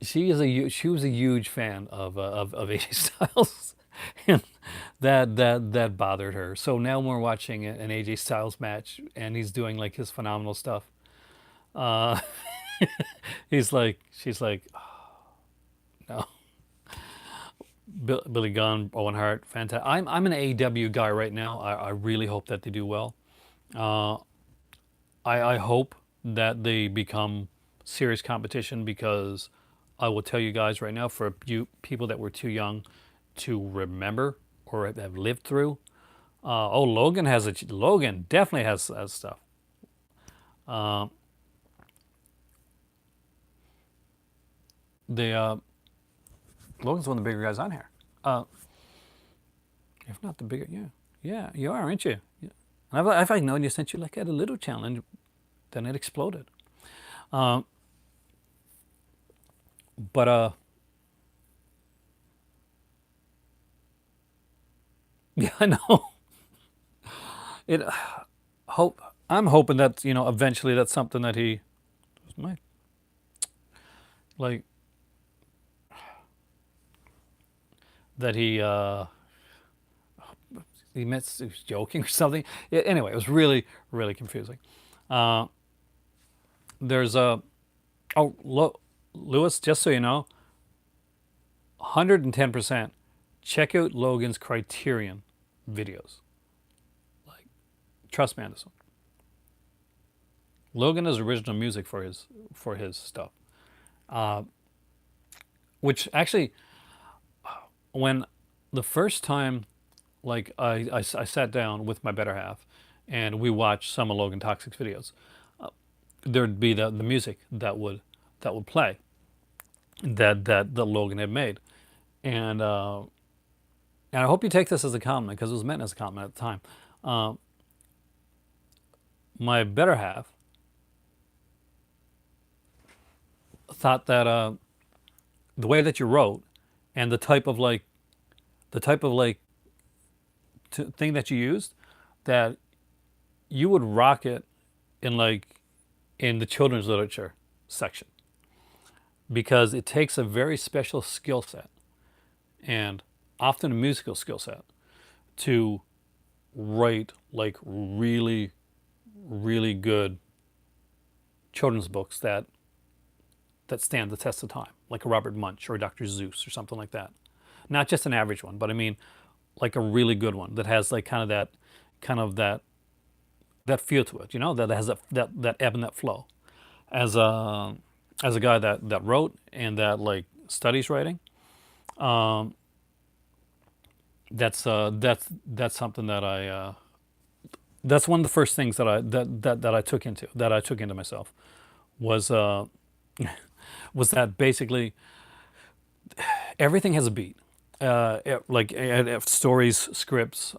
she was a huge fan of AJ Styles, and that bothered her. So now we're watching an AJ Styles match, and he's doing like his phenomenal stuff. Uh, she's like, no, Billy Gunn, Owen Hart, fantastic. I'm an AEW guy right now. I really hope that they do well. Uh, I hope that they become serious competition because I will tell you guys right now, for you people that were too young to remember or have lived through. Logan definitely has stuff. Uh, the Logan's one of the bigger guys on here. Uh, if not the bigger, yeah, yeah, you are, aren't you? Yeah. And I've known you since you like had a little challenge, then it exploded. Uh, but yeah, I know. It hope I'm hoping that eventually that's something that he might like that he was joking or something. Yeah, anyway, it was really confusing. Uh, there's a Lewis, just so you know, 110%. Check out Logan's Criterion videos. Like, trust me on this one. Logan has original music for his stuff, uh, which actually, when the first time, like I sat down with my better half, and we watched some of Logan Toxic's videos, there'd be the music that would play that Logan had made, and and I hope you take this as a compliment because it was meant as a compliment at the time. Uh, my better half thought that the way that you wrote and the type of like thing that you used, that you would rock it in in the children's literature section because it takes a very special skill set and often a musical skill set to write like really good children's books that stand the test of time, like a Robert Munch or a Dr. Zeus or something like that. Not just an average one, but I mean like a really good one that has like kind of that feel to it, that has that ebb and that flow. As a guy that wrote and that like studies writing, That's something that that's one of the first things that I took into myself was that basically everything has a beat. Stories, scripts,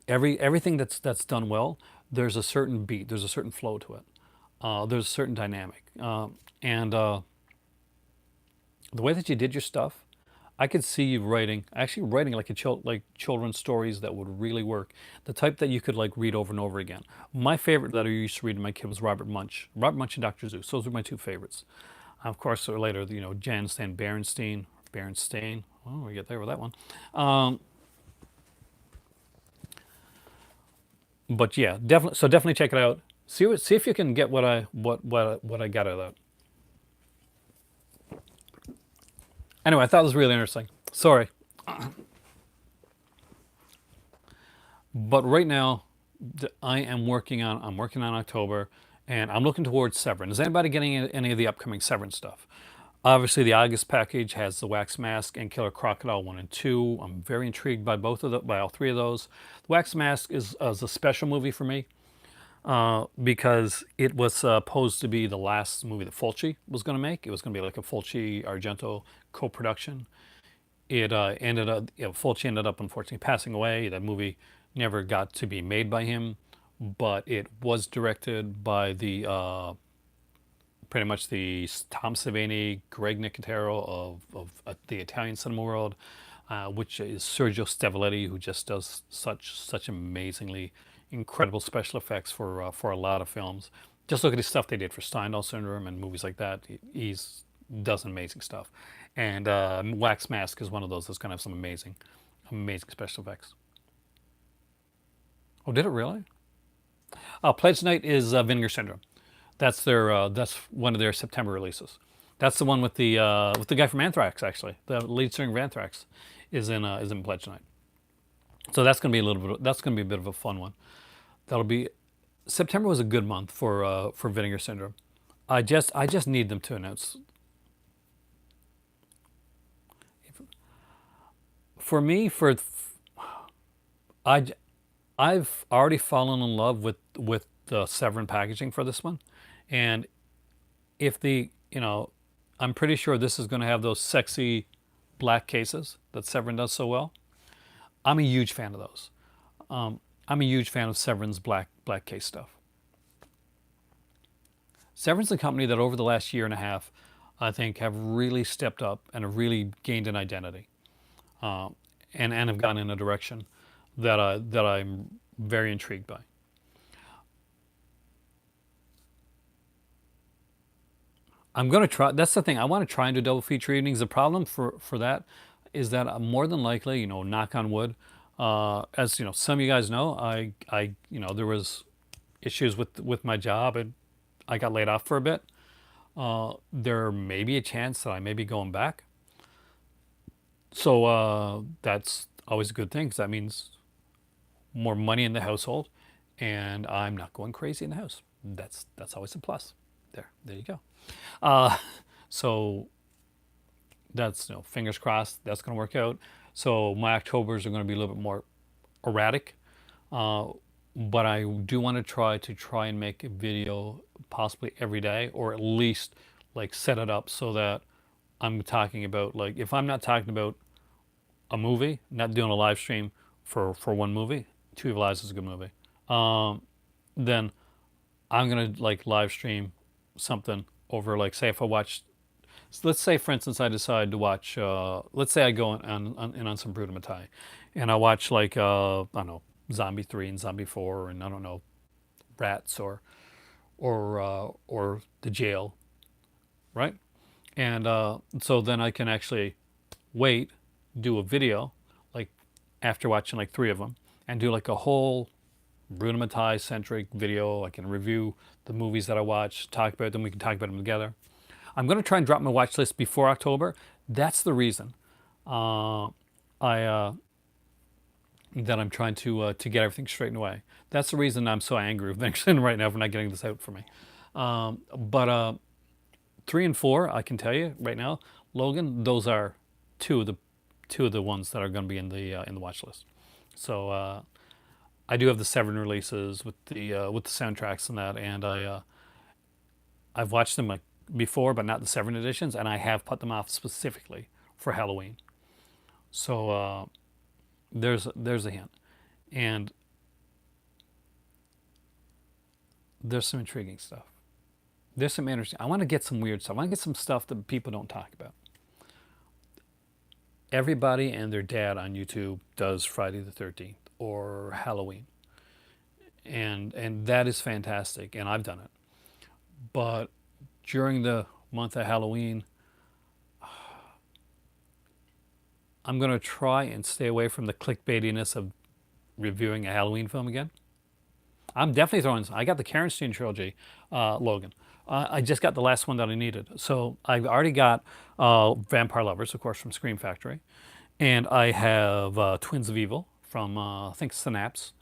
everything that's done well. There's a certain beat. There's a certain flow to it. There's a certain dynamic, and the way that you did your stuff, I could see you actually writing like like children's stories that would really work. The type that you could like read over and over again. My favorite that I used to read to my kid was Robert Munch and Dr. Zeus. Those were my two favorites. Of course, later, Jan Stan Berenstain. Oh, we get there with that one. Um, but yeah, definitely. So definitely check it out. See if you can get what I got out of that. Anyway, I thought it was really interesting. Sorry, but right now, I'm working on October, and I'm looking towards Severin. Is anybody getting any of the upcoming Severin stuff? Obviously, the August package has the Wax Mask and Killer Crocodile 1 and 2. I'm very intrigued by by all three of those. The Wax Mask is a special movie for me because it was supposed to be the last movie that Fulci was going to make. It was going to be like a Fulci Argento co-production. It ended up, Fulci ended up unfortunately passing away. That movie never got to be made by him, but it was directed by the pretty much the Tom Savini, Greg Nicotero of the Italian cinema world, which is Sergio Stevoletti, who just does such amazingly incredible special effects for a lot of films. Just look at the stuff they did for Stendhal Syndrome and movies like that. He's does amazing stuff, and Wax Mask is one of those that's gonna have some amazing special effects. Oh, did it really? Pledge Night is Vinegar Syndrome. That's one of their September releases. That's the one with the guy from Anthrax, actually. The lead singer of Anthrax is in Pledge Night. So that's gonna be that's gonna be a bit of a fun one. That'll be September was a good month for Vinegar Syndrome. I just need them to announce. For me, I I've already fallen in love with the Severin packaging for this one, and if the I'm pretty sure this is going to have those sexy black cases that Severin does so well. I'm a huge fan of those. I'm a huge fan of Severin's black case stuff. Severin's a company that over the last year and a half, I think, have really stepped up and have really gained an identity, and have gone in a direction that I'm very intrigued by. I'm gonna try. That's the thing. I want to try and do double feature evenings. The problem for that is that more than likely, knock on wood, as some of you guys know, there was issues with my job and I got laid off for a bit. There may be a chance that I may be going back. So that's always a good thing because that means more money in the household, and I'm not going crazy in the house. That's always a plus. There you go. Uh, so that's fingers crossed that's going to work out. So my Octobers are going to be a little bit more erratic, uh, but I do want to try and make a video possibly every day, or at least like set it up so that I'm talking about, like, if I'm not talking about a movie, not doing a live stream for one movie. Two Evil Eyes is a good movie. Um, then I'm gonna like live stream something over, like, say if I watch, let's say for instance I decide to watch, let's say I go on some Bruno Mattei, and I watch like I don't know, Zombie 3 and Zombie 4, and I don't know, Rats, or The Jail, right? And so then I can actually wait, do a video, like after watching like three of them, and do like a whole Bruno Mattei centric video. I can review the movies that I watch, talk about them. We can talk about them together. I'm going to try and drop my watch list before October. That's the reason I that I'm trying to get everything straightened away. That's the reason I'm so angry with Nixon right now for not getting this out for me. But 3 and 4, I can tell you right now, Logan, those are two of the ones that are going to be in the watch list. So I do have the Seven releases with the soundtracks and that, and I've watched them like before, but not the Seven editions, and I have put them off specifically for Halloween. So there's a hint, and there's some intriguing stuff. There's some interesting. I want to get some weird stuff. I want to get some stuff that people don't talk about. Everybody and their dad on YouTube does Friday the 13th or Halloween, and that is fantastic, and I've done it. But during the month of Halloween, I'm going to try and stay away from the clickbaitiness of reviewing a Halloween film again. I'm definitely throwing. I got the Karnstein trilogy, Logan. I just got the last one that I needed. So I've already got Vampire Lovers, of course, from Scream Factory, and I have Twins of Evil from I think Synapse.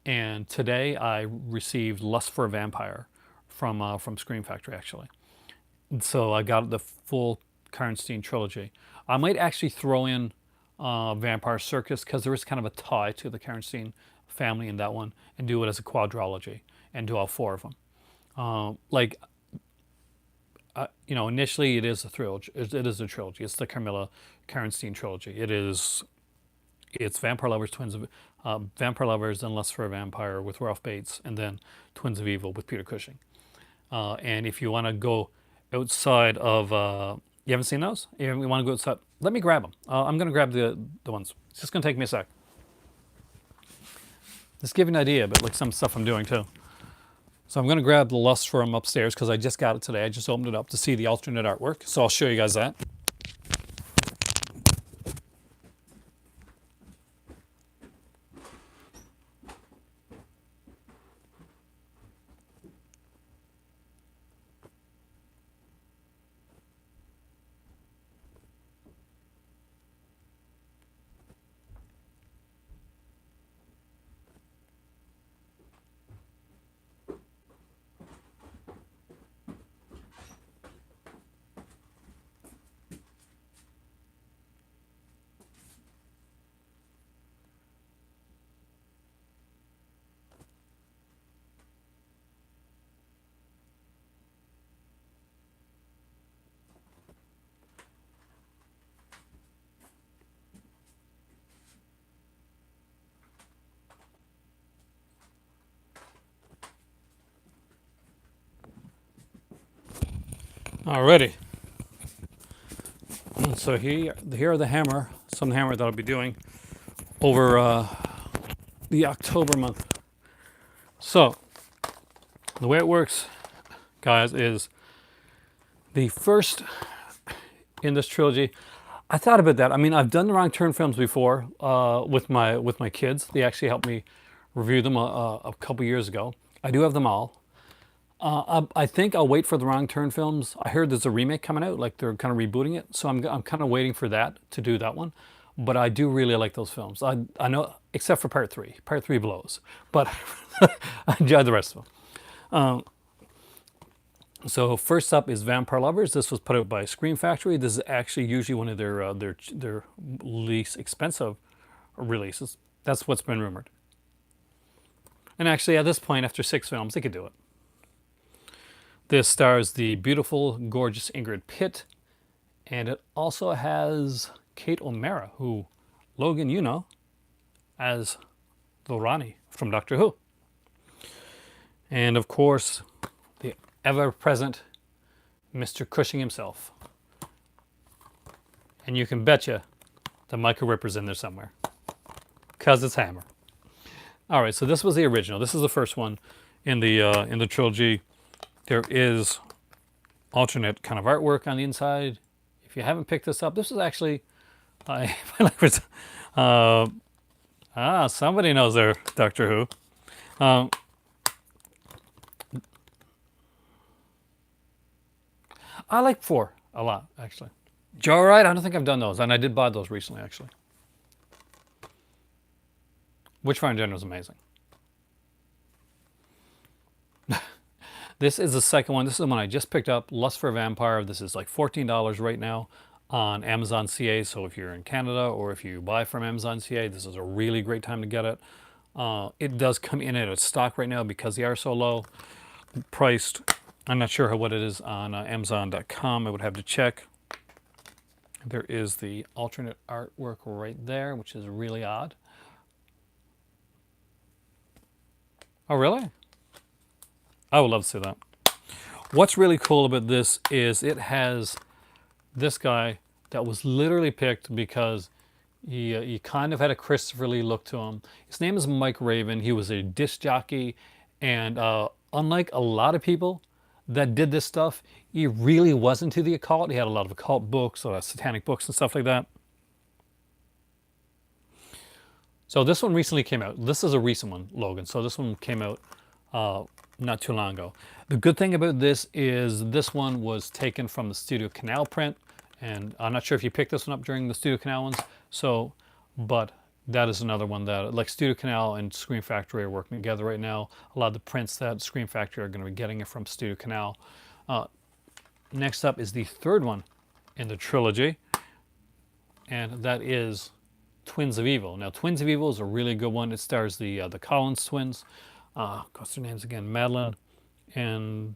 And today I received Lust for a Vampire from Scream Factory, actually. And so I got the full Karnstein trilogy. I might actually throw in Vampire Circus because there is kind of a tie to the Karnstein family in that one, and do it as a quadrology and do all four of them. Initially it is a trilogy. It is a trilogy. It's the Carmilla Karnstein trilogy. It's Vampire Lovers, Vampire Lovers, and Lust for a Vampire with Ralph Bates, and then Twins of Evil with Peter Cushing. And if you want to go outside of, you haven't seen those? You want to go outside? Let me grab them. I'm going to grab the ones. It's just going to take me a sec. Just give you an idea about like some stuff I'm doing too. So I'm going to grab the Lust from upstairs because I just got it today. I just opened it up to see the alternate artwork. So I'll show you guys that. Alrighty. So here are the some hammer that I'll be doing over the October month. So the way it works, guys, is the first in this trilogy. I thought about that. I mean, I've done the Wrong Turn films before with my kids. They actually helped me review them a couple years ago. I do have them all. I think I'll wait for the Wrong Turn films. I heard there's a remake coming out, like they're kind of rebooting it. So I'm kind of waiting for that to do that one. But I do really like those films. I know, except for part three. Part three blows, but I enjoy the rest of them. So first up is Vampire Lovers. This was put out by Scream Factory. This is actually usually one of their least expensive releases. That's what's been rumored. And actually, at this point, after 6 films, they could do it. This stars the beautiful, gorgeous Ingrid Pitt, and it also has Kate O'Mara, who, Logan, you know, as the Ronnie from Doctor Who. And of course, the ever-present Mr. Cushing himself. And you can betcha the Michael Ripper's in there somewhere, because it's Hammer. All right, so this was the original. This is the first one in the trilogy. There is alternate kind of artwork on the inside. If you haven't picked this up, this is actually, somebody knows their Doctor Who. I like 4 a lot, actually. Joyride, I don't think I've done those, and I did buy those recently, actually. Witchfire in general is amazing. This is the second one. This is the one I just picked up, Lust for a Vampire. This is like $14 right now on Amazon CA. So if you're in Canada or if you buy from Amazon CA, this is a really great time to get it. It does come in at a stock right now because they are so low priced. I'm not sure what it is on Amazon.com. I would have to check. There is the alternate artwork right there, which is really odd. Oh, really? I would love to see that. What's really cool about this is it has this guy that was literally picked because he kind of had a Christopher Lee look to him. His name is Mike Raven. He was a disc jockey, and unlike a lot of people that did this stuff, he really was into the occult. He had a lot of occult books, satanic books and stuff like that. So this one recently came out. This is a recent one, Logan. So this one came out not too long ago. The good thing about this is this one was taken from the Studio Canal print, and I'm not sure if you picked this one up during the Studio Canal ones. So, but that is another one that, like Studio Canal and Scream Factory are working together right now. A lot of the prints that Scream Factory are going to be getting it from Studio Canal. Next up is the third one in the trilogy, and that is Twins of Evil. Now, Twins of Evil is a really good one. It stars the Collins twins. What's their names again? Madeline and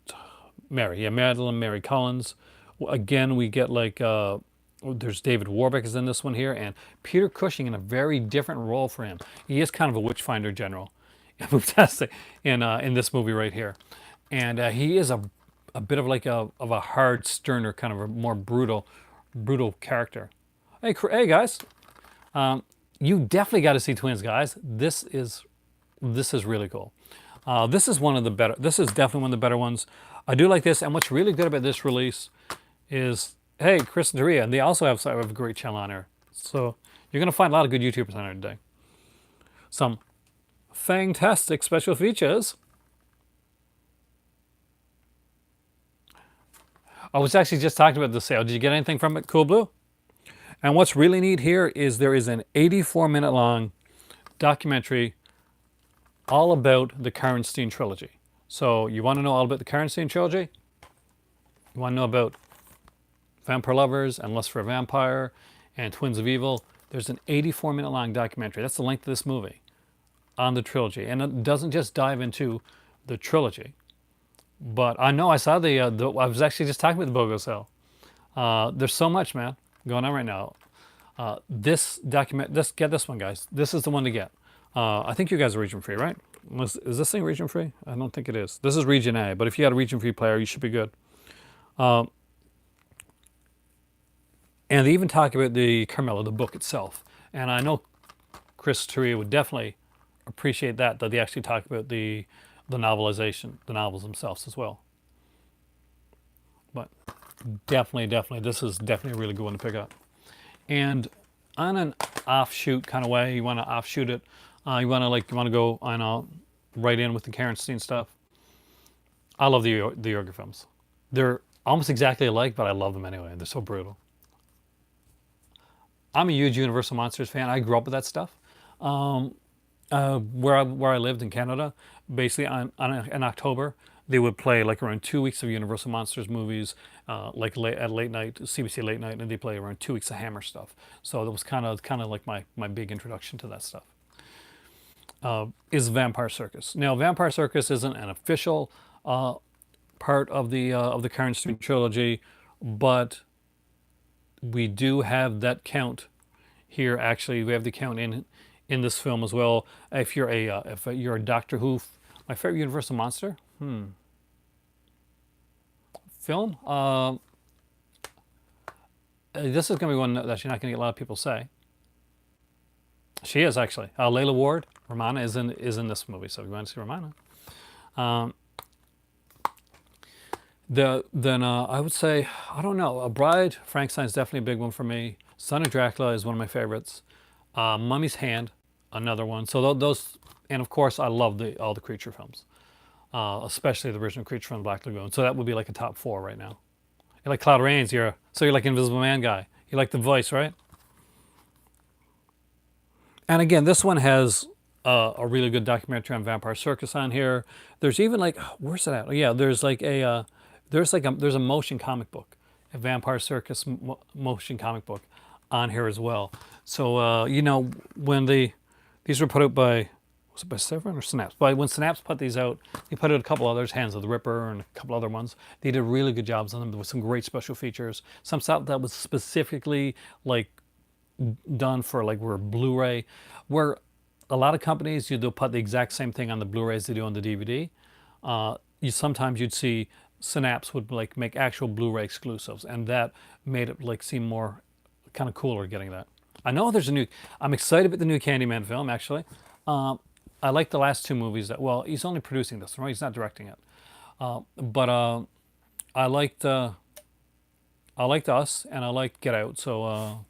Mary. Yeah, Madeline, Mary Collins. Again, we get like there's David Warbeck is in this one here, and Peter Cushing in a very different role for him. He is kind of a witchfinder general, fantastic in this movie right here, and he is a bit of like a hard, sterner kind of a more brutal character. Hey guys, you definitely got to see Twins, guys. This is really cool. This is one of the better. This is definitely one of the better ones. I do like this, and what's really good about this release is, hey, Chris and Daria, and they also have a great channel on here. So you're gonna find a lot of good YouTubers on here today. Some fantastic special features. I was actually just talking about the sale. Did you get anything from it, Cool Blue? And what's really neat here is there is an 84-minute long documentary all about the Karnstein trilogy. So you want to know all about the Karnstein trilogy? You want to know about Vampire Lovers and Lust for a Vampire and Twins of Evil? There's an 84-minute long documentary. That's the length of this movie on the trilogy. And it doesn't just dive into the trilogy. But I know I saw I was actually just talking about the BOGO sale. There's so much, man, going on right now. Get this one, guys. This is the one to get. I think you guys are region free, right? Is this thing region free? I don't think it is. This is region A, but if you had a region free player, you should be good. And they even talk about the Carmilla, the book itself. And I know Chris Terria would definitely appreciate that they actually talk about the novelization, the novels themselves as well. But definitely, this is definitely a really good one to pick up. And on an offshoot kind of way, you want to offshoot it. You want to go on right in with the Karnstein stuff. I love the Yorga films. They're almost exactly alike, but I love them anyway. They're so brutal. I'm a huge Universal Monsters fan. I grew up with that stuff. Where I lived in Canada, basically in October, they would play like around 2 weeks of Universal Monsters movies, like at late night, CBC late night, and they play around 2 weeks of Hammer stuff. So that was kind of like my big introduction to that stuff. Is Vampire Circus. Now, Vampire Circus isn't an official part of the Karnstein trilogy, but we do have that count here. Actually, we have the count in this film as well. If you're a Doctor Who, my favorite Universal monster, film. This is going to be one that you're not going to get a lot of people say. She is actually Layla Ward. Romana is in this movie. So if you want to see Romana, then I would say, I don't know, A Bride, Frankenstein's definitely a big one for me. Son of Dracula is one of my favorites. Mummy's Hand, another one. So those, and of course I love all the creature films, especially the original Creature from the Black Lagoon. So that would be like a top 4 right now. You like Cloud Rains, you're like Invisible Man guy. You like The Voice, right? And again, this one has a really good documentary on Vampire Circus on here. There's even like, where's it at? Oh, yeah, there's a motion comic book a Vampire Circus motion comic book on here as well. So when these were put out by, was it by Severin or Synapse? But when Synapse put these out, they put out a couple others, Hands of the Ripper and a couple other ones. They did really good jobs on them. There was some great special features. Some stuff that was specifically like done for like were Blu-ray, where a lot of companies they'll put the exact same thing on the Blu-ray as they do on the DVD. Sometimes you'd see Synapse would like make actual Blu-ray exclusives, and that made it like seem more kind of cooler getting that. I know there's a new. I'm excited about the new Candyman film. Actually, I like the last two movies. That well, he's only producing this, right? He's not directing it. But I liked I liked Us, and I liked Get Out. So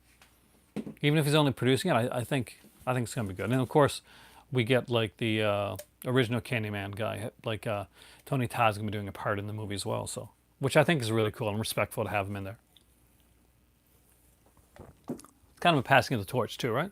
even if he's only producing it, I think it's gonna be good. And of course, we get like the original Candyman guy, like Tony Todd's gonna be doing a part in the movie as well. So, which I think is really cool and respectful to have him in there. It's kind of a passing of the torch too, right?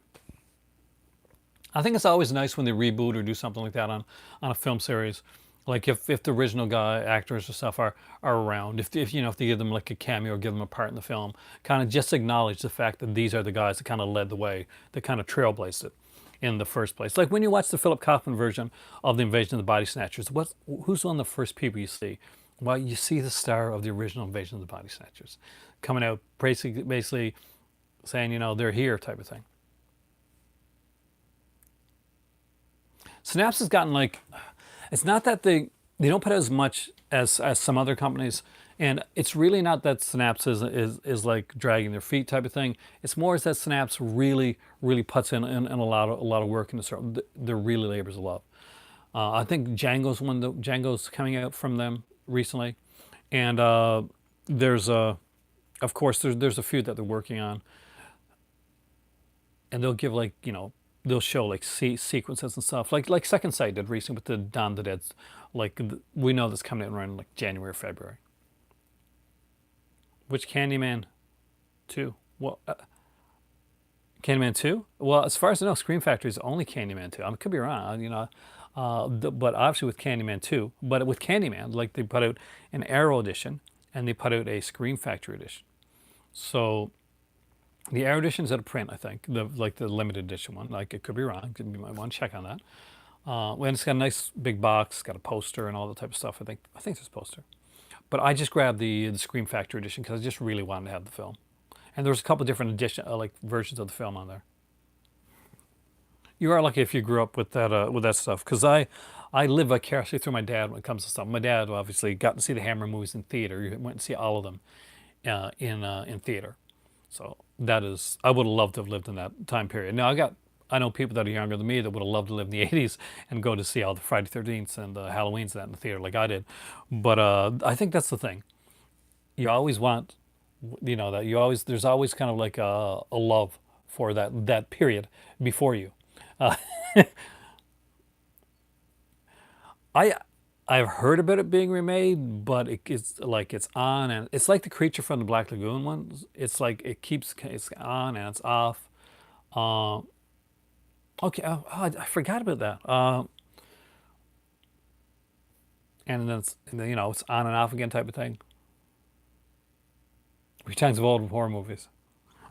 I think it's always nice when they reboot or do something like that on a film series. Like if the original guy actors or stuff are around, if they give them like a cameo or give them a part in the film, kind of just acknowledge the fact that these are the guys that kind of led the way, that kind of trailblazed it in the first place. Like when you watch the Philip Kaufman version of the Invasion of the Body Snatchers, who's one of the first people you see? Well, you see the star of the original Invasion of the Body Snatchers coming out basically saying, they're here type of thing. Synapse has gotten like, it's not that they don't put out as much as some other companies, and it's really not that Synapse is like dragging their feet type of thing. It's more is that Synapse really puts in a lot of work into certain. They're really labors of love. I think Django's coming out from them recently, and there's of course there's a few that they're working on, and they'll give like they'll show like sequences and stuff like Second Sight did recently with the Dawn of the Dead. Like we know that's coming out around like January or February. Which Candyman 2? Well, Candyman 2? Well, as far as I know, Scream Factory is only Candyman 2. I could be wrong, but obviously with Candyman 2. But with Candyman, like they put out an Arrow edition and they put out a Scream Factory edition. So the Arrow edition is out of print, I think. The limited edition one. Like it could be wrong. You might want to check on that. When it's got a nice big box, got a poster and all that type of stuff. I think it's a poster. But I just grabbed the Scream Factory edition because I just really wanted to have the film. And there's a couple different like versions of the film on there. You are lucky if you grew up with that stuff, because I live vicariously through my dad when it comes to stuff. My dad obviously got to see the Hammer movies in theater. He went and see all of them in theater. So that is, I would have loved to have lived in that time period. Now I know people that are younger than me that would have loved to live in the 80s and go to see all the Friday 13th and the Halloweens that in the theater like I did. But I think that's the thing. You always want, that there's always kind of like a love for that period before you. Uh, I I've heard about it being remade, but it's on, and it's like the creature from the Black Lagoon one. It's like it's on and it's off. Uh, okay, I forgot about that. And then it's on and off again type of thing. Returns of old horror movies.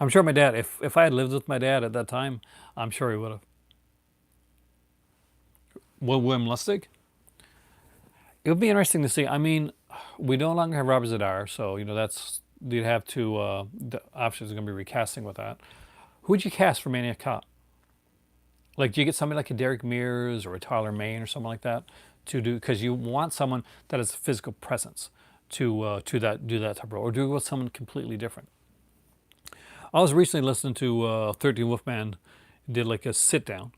I'm sure my dad, if I had lived with my dad at that time, I'm sure he would have. William Lustig? It would be interesting to see. I mean, we no longer have Robert Zadar, so that's you'd have to. The options are going to be recasting with that. Who would you cast for Maniac Cop? Like, do you get somebody like a Derek Mears or a Tyler Mane or someone like that to do? Because you want someone that has a physical presence to do that type of role, or do you want someone completely different? I was recently listening to 13 Wolfman did like a sit down.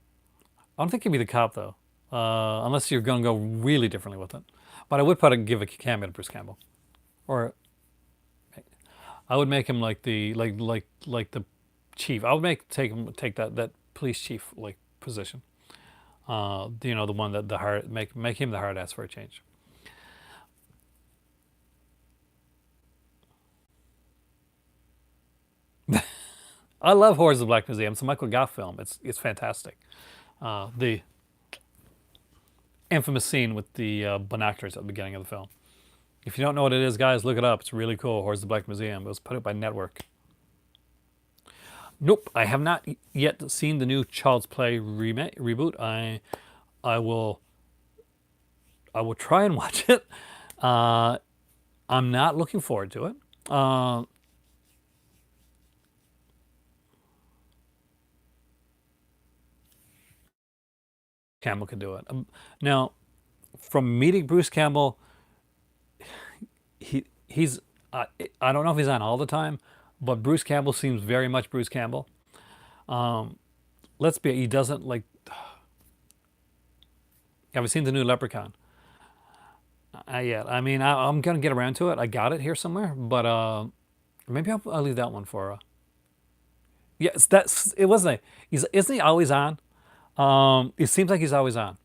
I don't think he'd be the cop though, unless you're going to go really differently with it. But I would probably give a cameo to Bruce Campbell, or I would make him like the chief. I would take that police chief like position. The one that the hard make him the hard ass for a change. I love Horrors of the Black Museum. It's a Michael Goff film. It's fantastic. The infamous scene with the binoculars at the beginning of the film. If you don't know what it is, guys, look it up. It's really cool. Horrors of the Black Museum. It was put up by Network. Nope, I have not yet seen the new Child's Play reboot. I will I will try and watch it. Uh, I'm not looking forward to it. Uh, Campbell could do it. Now, from meeting Bruce Campbell, he's I don't know if he's on all the time, but Bruce Campbell seems very much Bruce Campbell. Let's be he doesn't like. Have you seen the new Leprechaun? Yeah, I mean I'm gonna get around to it. I got it here somewhere, but maybe I'll leave that one for. Yes, that's it. Wasn't he? Isn't he always on? It seems like he's always on.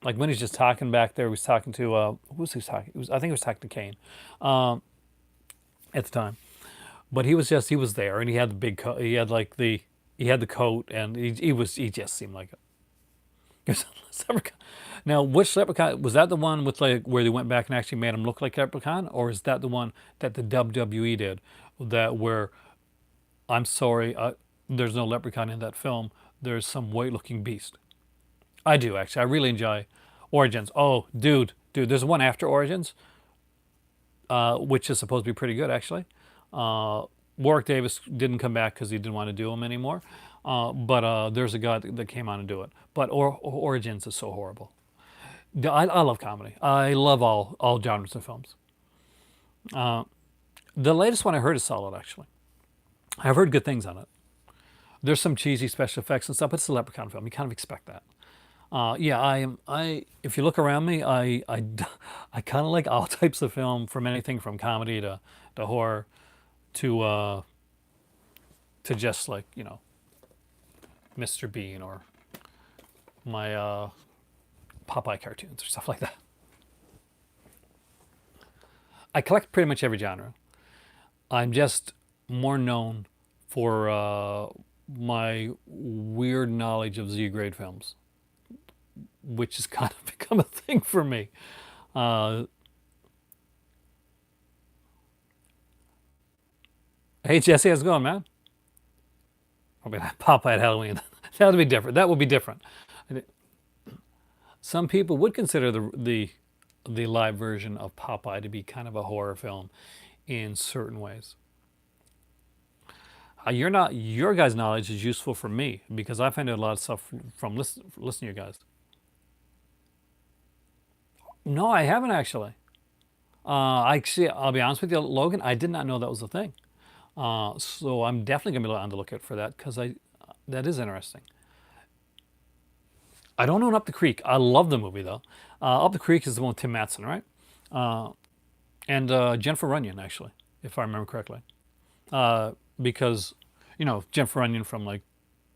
Like when he's just talking back there, he was talking to who was he talking? I think he was talking to Kane at the time. But he was there, and he had the big coat. He had like he had the coat, and he just seemed like a leprechaun. Now, which leprechaun was that? The one with like where they went back and actually made him look like a leprechaun, or is that the one that the WWE did? That where I'm sorry, there's no leprechaun in that film. There's some white-looking beast. I do actually. I really enjoy Origins. Oh, dude, there's one after Origins, which is supposed to be pretty good actually. Warwick Davis didn't come back because he didn't want to do them anymore. But there's a guy that came on to do it. But Origins is so horrible. I love comedy. I love all genres of films. The latest one I heard is solid actually. I've heard good things on it. There's some cheesy special effects and stuff, but it's a Leprechaun film. You kind of expect that. Yeah, I am. If you look around me, I kind of like all types of film, from anything from comedy to horror to just like Mr. Bean or my Popeye cartoons or stuff like that. I collect pretty much every genre. I'm just more known for my weird knowledge of Z grade films, which has kind of become a thing for me. Uh, hey Jesse, how's it going, man? I mean, Popeye at Halloween. That would be different. That would be different. Some people would consider the live version of Popeye to be kind of a horror film in certain ways. You're not your guys' knowledge is useful for me because I find out a lot of stuff from listening to you guys. No, I haven't actually. I'll be honest with you, Logan. I did not know that was a thing. So I'm definitely gonna be on the lookout for that because I that is interesting. I don't own Up the Creek. I love the movie though. Up the Creek is the one with Tim Matson, right? Uh, and Jennifer Runyon, actually, if I remember correctly. Because Jennifer Runyon from like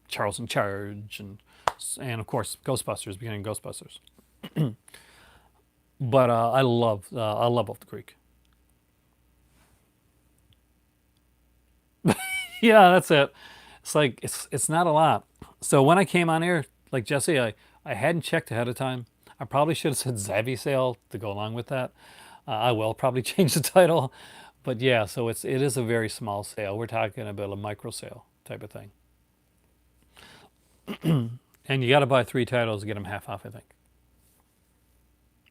Charles in Charge and of course Ghostbusters, beginning Ghostbusters. But I love Up the Creek. Yeah, that's it. It's like it's not a lot. So when I came on air, like Jesse, I hadn't checked ahead of time. I probably should have said Zavvi sale to go along with that. I will probably change the title, but yeah. So it is a very small sale. We're talking about a micro sale type of thing, and you got to buy 3 titles to get them half off, I think.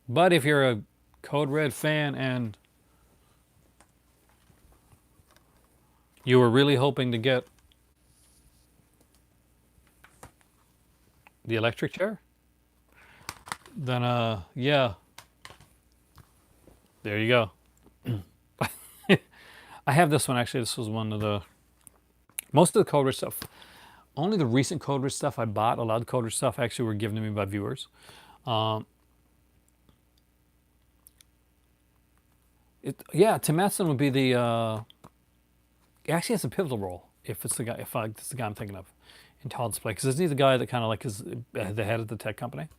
But if you're a Code Red fan and you were really hoping to get the electric chair, then yeah, there you go. I have this one actually. This was one of the most of the Code Red stuff. Only the recent Code Red stuff I bought. A lot of Code Red stuff actually were given to me by viewers. Um, yeah, Tim Matson would be the. He actually has a pivotal role if it's the guy. If it's the guy I'm thinking of in Child's Play, because isn't he the guy that kind of like is the head of the tech company?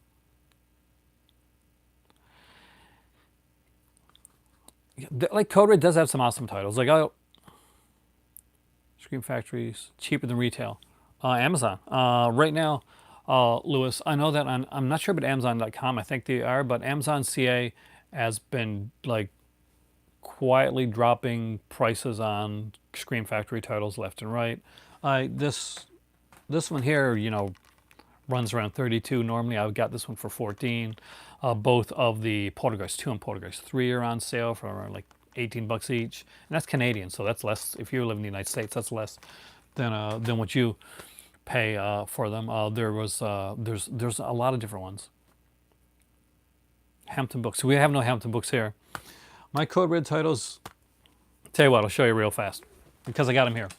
Like Code Red does have some awesome titles. Like Scream Factories cheaper than retail. Amazon. Right now, Lewis, I know that I'm not sure about Amazon.com. I think they are, but Amazon CA has been like quietly dropping prices on Scream Factory titles left and right. This one here, runs around 32 normally. I've got this one for 14. Both of the Poltergeist 2 and Poltergeist 3 are on sale for around like 18 bucks each. And that's Canadian, so that's less. If you live in the United States, that's less than what you pay for them. There's a lot of different ones. Hampton Books. We have no Hampton Books here. My Code Red titles, tell you what, I'll show you real fast because I got them here.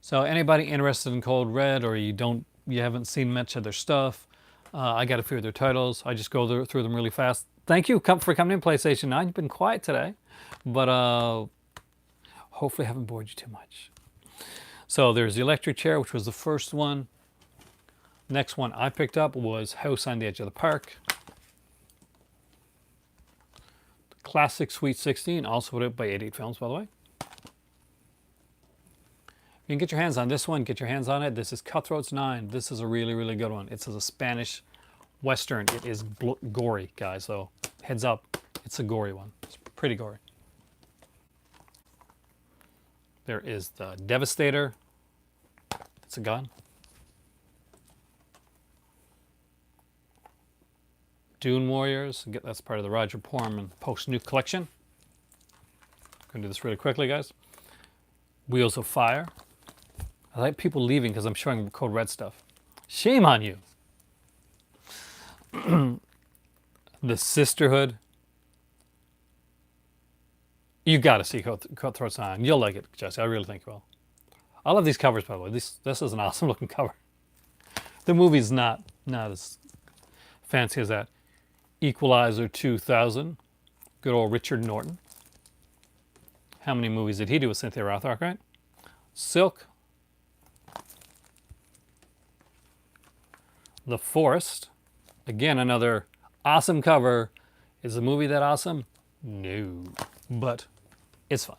So anybody interested in Code Red, or you haven't seen much of their stuff, I got a few of their titles. I just go through them really fast. Thank you for coming in, PlayStation 9. You've been quiet today, but hopefully I haven't bored you too much. So there's the electric chair, which was the first one. Next one I picked up was House on the Edge of the Park. The classic Sweet 16, also put out by 88 Films, by the way. You can get your hands on this one, get your hands on it. This is Cutthroats 9. This is a really, really good one. It's a Spanish Western. It is gory, guys, so heads up, it's a gory one. It's pretty gory. There is the Devastator. It's a gun. Dune Warriors. That's part of the Roger Corman post-nuke collection. I'm going to do this really quickly, guys. Wheels of Fire. I like people leaving because I'm showing Code Red stuff. Shame on you. The Sisterhood. You got to see Cutthroats 9. You'll like it, Jesse. I really think you will. I love these covers, by the way. This is an awesome looking cover. The movie's not as fancy as that. Equalizer 2000. Good old Richard Norton. How many movies did he do with Cynthia Rothrock, right? Silk. The Forest. Again, another awesome cover. Is the movie that awesome? No. But it's fun.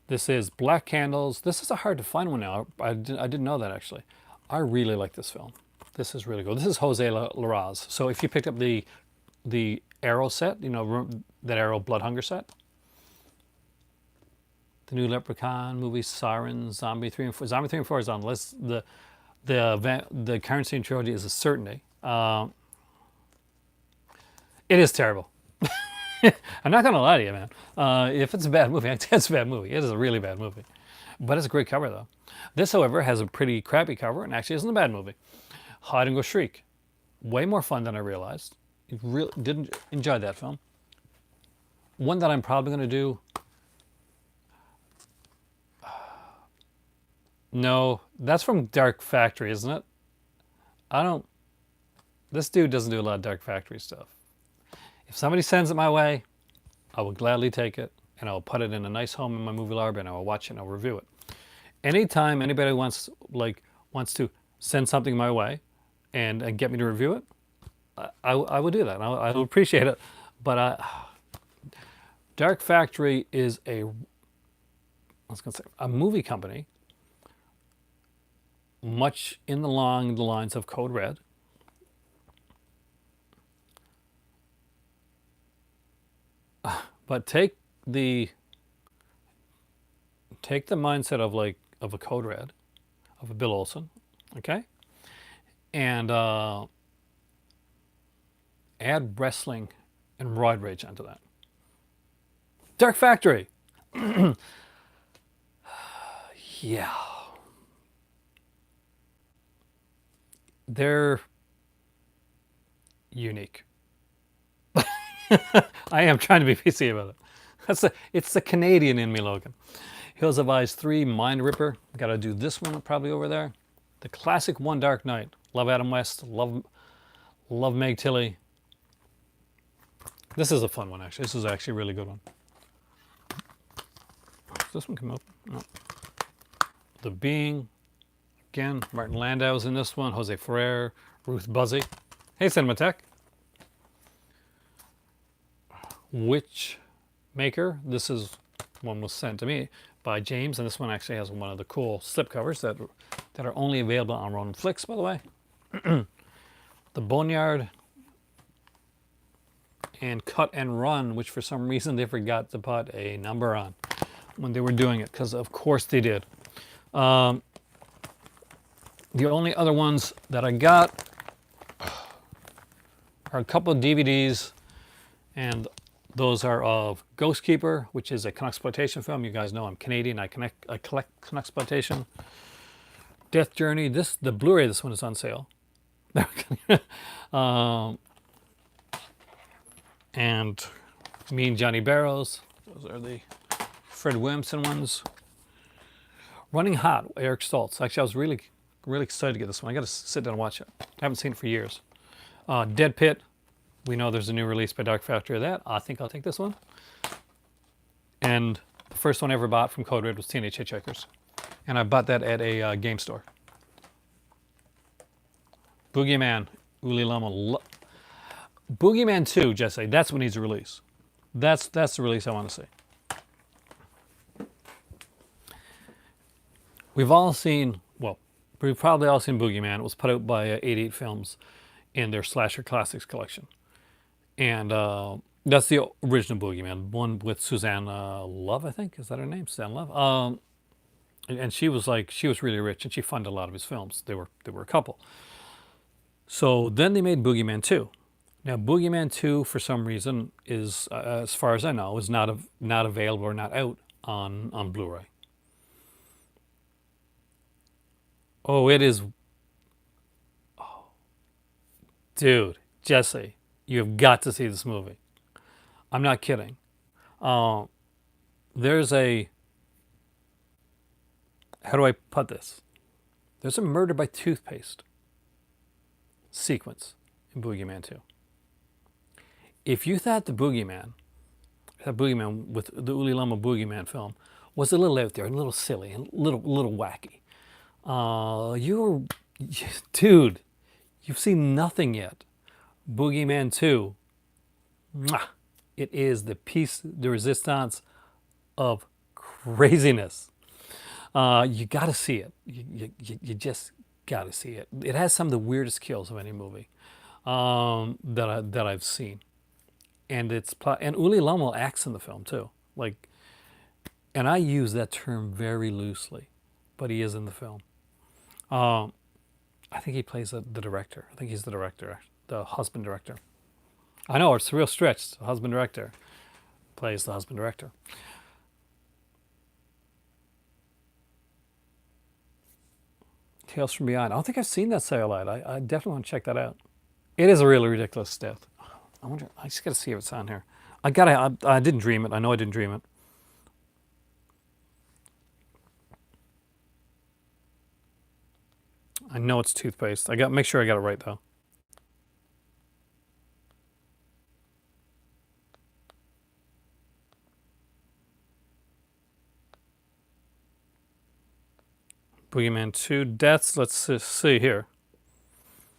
This is Black Candles. This is a hard to find one now. I didn't know that, actually. I really like this film. This is really good. This is Jose Larraz. So if you picked up the Arrow set, that Arrow Blood Hunger set, the new Leprechaun movie, Sirens, Zombie 3 and 4. Zombie 3 and 4 is on the list. The Currency trilogy is a certainty. It is terrible. I'm not going to lie to you, man. If it's a bad movie, I tell you it's a bad movie. It is a really bad movie. But it's a great cover, though. This, however, has a pretty crappy cover and actually isn't a bad movie. Hide and Go Shriek. Way more fun than I realized. Really didn't enjoy that film. One that I'm probably going to do. No, that's from Dark Factory, isn't it? This dude doesn't do a lot of Dark Factory stuff. If somebody sends it my way, I will gladly take it, and I will put it in a nice home in my movie library, and I will watch it and I'll review it. Anytime anybody wants to send something my way and get me to review it, I will do that. I will appreciate it. But Dark Factory is a movie company, much along the lines of Code Red. But take the mindset of a Code Red, of a Bill Olsen, okay, and add wrestling and roid rage onto that. Dark Factory. Yeah. They're unique. I am trying to be PC about it. It's the Canadian in me, Logan. Hills of Eyes 3, Mind Ripper. Got to do this one probably over there. The classic One Dark Night. Love Adam West. Love Meg Tilly. This is a fun one, actually. This is actually a really good one. Does this one come up? No. The Being. Again, Martin Landau's in this one. Jose Ferrer. Ruth Buzzy. Hey, Cinematech. Witch Maker. This is one was sent to me by James, and this one actually has one of the cool slipcovers that are only available on Ronin Flicks, by the way. The Boneyard. and Cut and Run, which for some reason they forgot to put a number on when they were doing it, because of course they did. The only other ones that I got are a couple of DVDs, and those are of Ghost Keeper, which is a Exploitation film. You guys know I'm Canadian. I collect Exploitation. Death Journey. The Blu-ray. This one is on sale. And Me and Johnny Barrows. Those are the Fred Williamson ones. Running Hot, Eric Stoltz. Actually, I was really excited to get this one. I got to sit down and watch it. I haven't seen it for years. Dead Pit. We know there's a new release by Dark Factory of that. I think I'll take this one. And the first one I ever bought from Code Red was Teenage Hitchhikers. And I bought that at a game store. Boogeyman, Uli Lama. Boogeyman 2, Jesse, that's what needs a release. That's the release I want to see. We've probably all seen Boogeyman. It was put out by 88 Films in their Slasher Classics collection. And that's the original Boogeyman, one with Suzanne Love, I think. Is that her name? Suzanne Love? And she was really rich, and she funded a lot of his films. They were a couple. So then they made Boogeyman 2. Now, Boogeyman 2, for some reason, is, as far as I know, is not available or not out on Blu-ray. Oh, it is. Oh, dude, Jesse, you have got to see this movie. I'm not kidding. There's a. How do I put this? There's a murder by toothpaste sequence in Boogeyman 2. If you thought that Boogeyman with the Uli Lama Boogeyman film was a little out there, a little silly, and a little wacky, dude, you've seen nothing yet. Boogeyman 2, it is the piece de resistance of craziness. You got to see it. You just got to see it. It has some of the weirdest kills of any movie that I've seen, and Uli Lommel acts in the film too. And I use that term very loosely, but he is in the film. I think he plays the director. I think he's the director, the husband director. I know it's a real stretch. The husband director plays the husband director. Tales from Beyond. I don't think I've seen that satellite. I definitely want to check that out. It is a really ridiculous death. I wonder. I just got to see if it's on here. I didn't dream it. I know I didn't dream it. I know it's toothpaste. Make sure I got it right though. Boogeyman 2 deaths. Let's see here.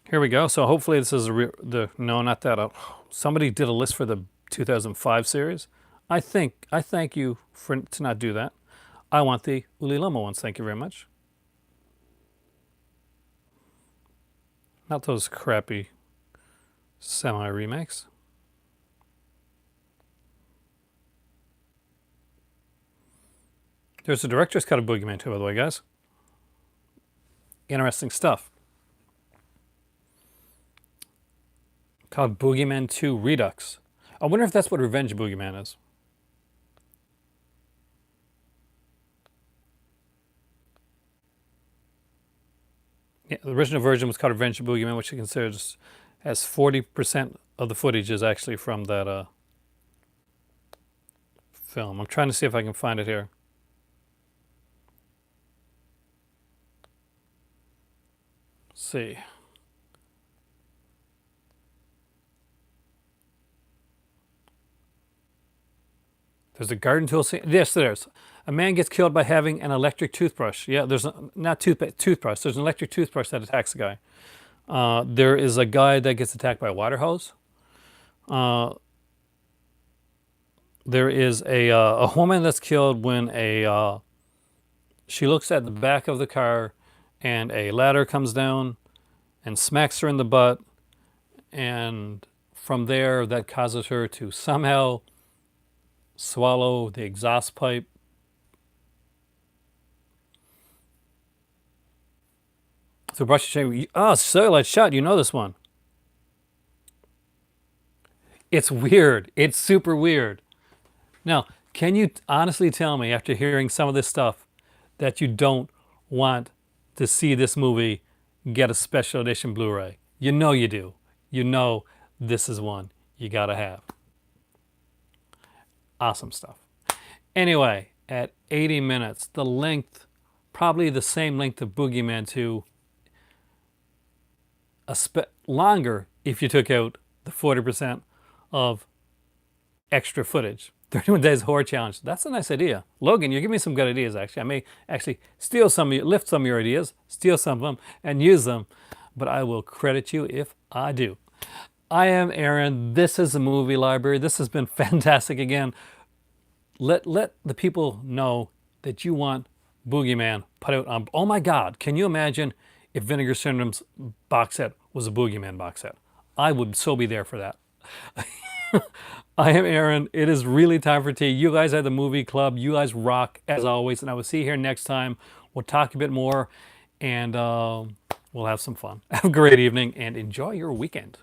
Here we go. So hopefully this is no, not that. Somebody did a list for the 2005 series. I thank you to not do that. I want the Uli Lama ones. Thank you very much. Not those crappy semi-remakes. There's a director's cut of Boogeyman 2, by the way, guys. Interesting stuff. Called Boogeyman 2 Redux. I wonder if that's what Revenge Boogeyman is. Yeah, the original version was called Revenge Boogeyman, which you consider as 40% of the footage is actually from that film. I'm trying to see if I can find it here. Let's see. There's a garden tool scene. Yes, there's. A man gets killed by having an electric toothbrush. Yeah, there's not toothbrush. There's an electric toothbrush that attacks a guy. There is a guy that gets attacked by a water hose. There is a woman that's killed when she looks at the back of the car and a ladder comes down and smacks her in the butt and from there, that causes her to somehow swallow the exhaust pipe. So brush your teeth. Oh, cellulite shot. You know this one. It's weird. It's super weird. Now, can you honestly tell me, after hearing some of this stuff, that you don't want to see this movie get a special edition Blu-ray? You know you do. You know this is one you gotta have. Awesome stuff. Anyway, at 80 minutes, the length, probably the same length of Boogeyman 2, longer if you took out the 40% of extra footage. 31 Days Horror Challenge. That's a nice idea. Logan, you're giving me some good ideas, actually. I may actually steal some of you, lift some of your ideas, steal some of them, and use them. But I will credit you if I do. I am Aaron. This is the Movie Library. This has been fantastic again. Let the people know that you want Boogeyman put out on... Oh my God, can you imagine if Vinegar Syndrome's box set was a Boogeyman box set? I would so be there for that. I am Aaron. It is really time for tea. You guys are the movie club. You guys rock as always. And I will see you here next time. We'll talk a bit more and we'll have some fun. Have a great evening and enjoy your weekend.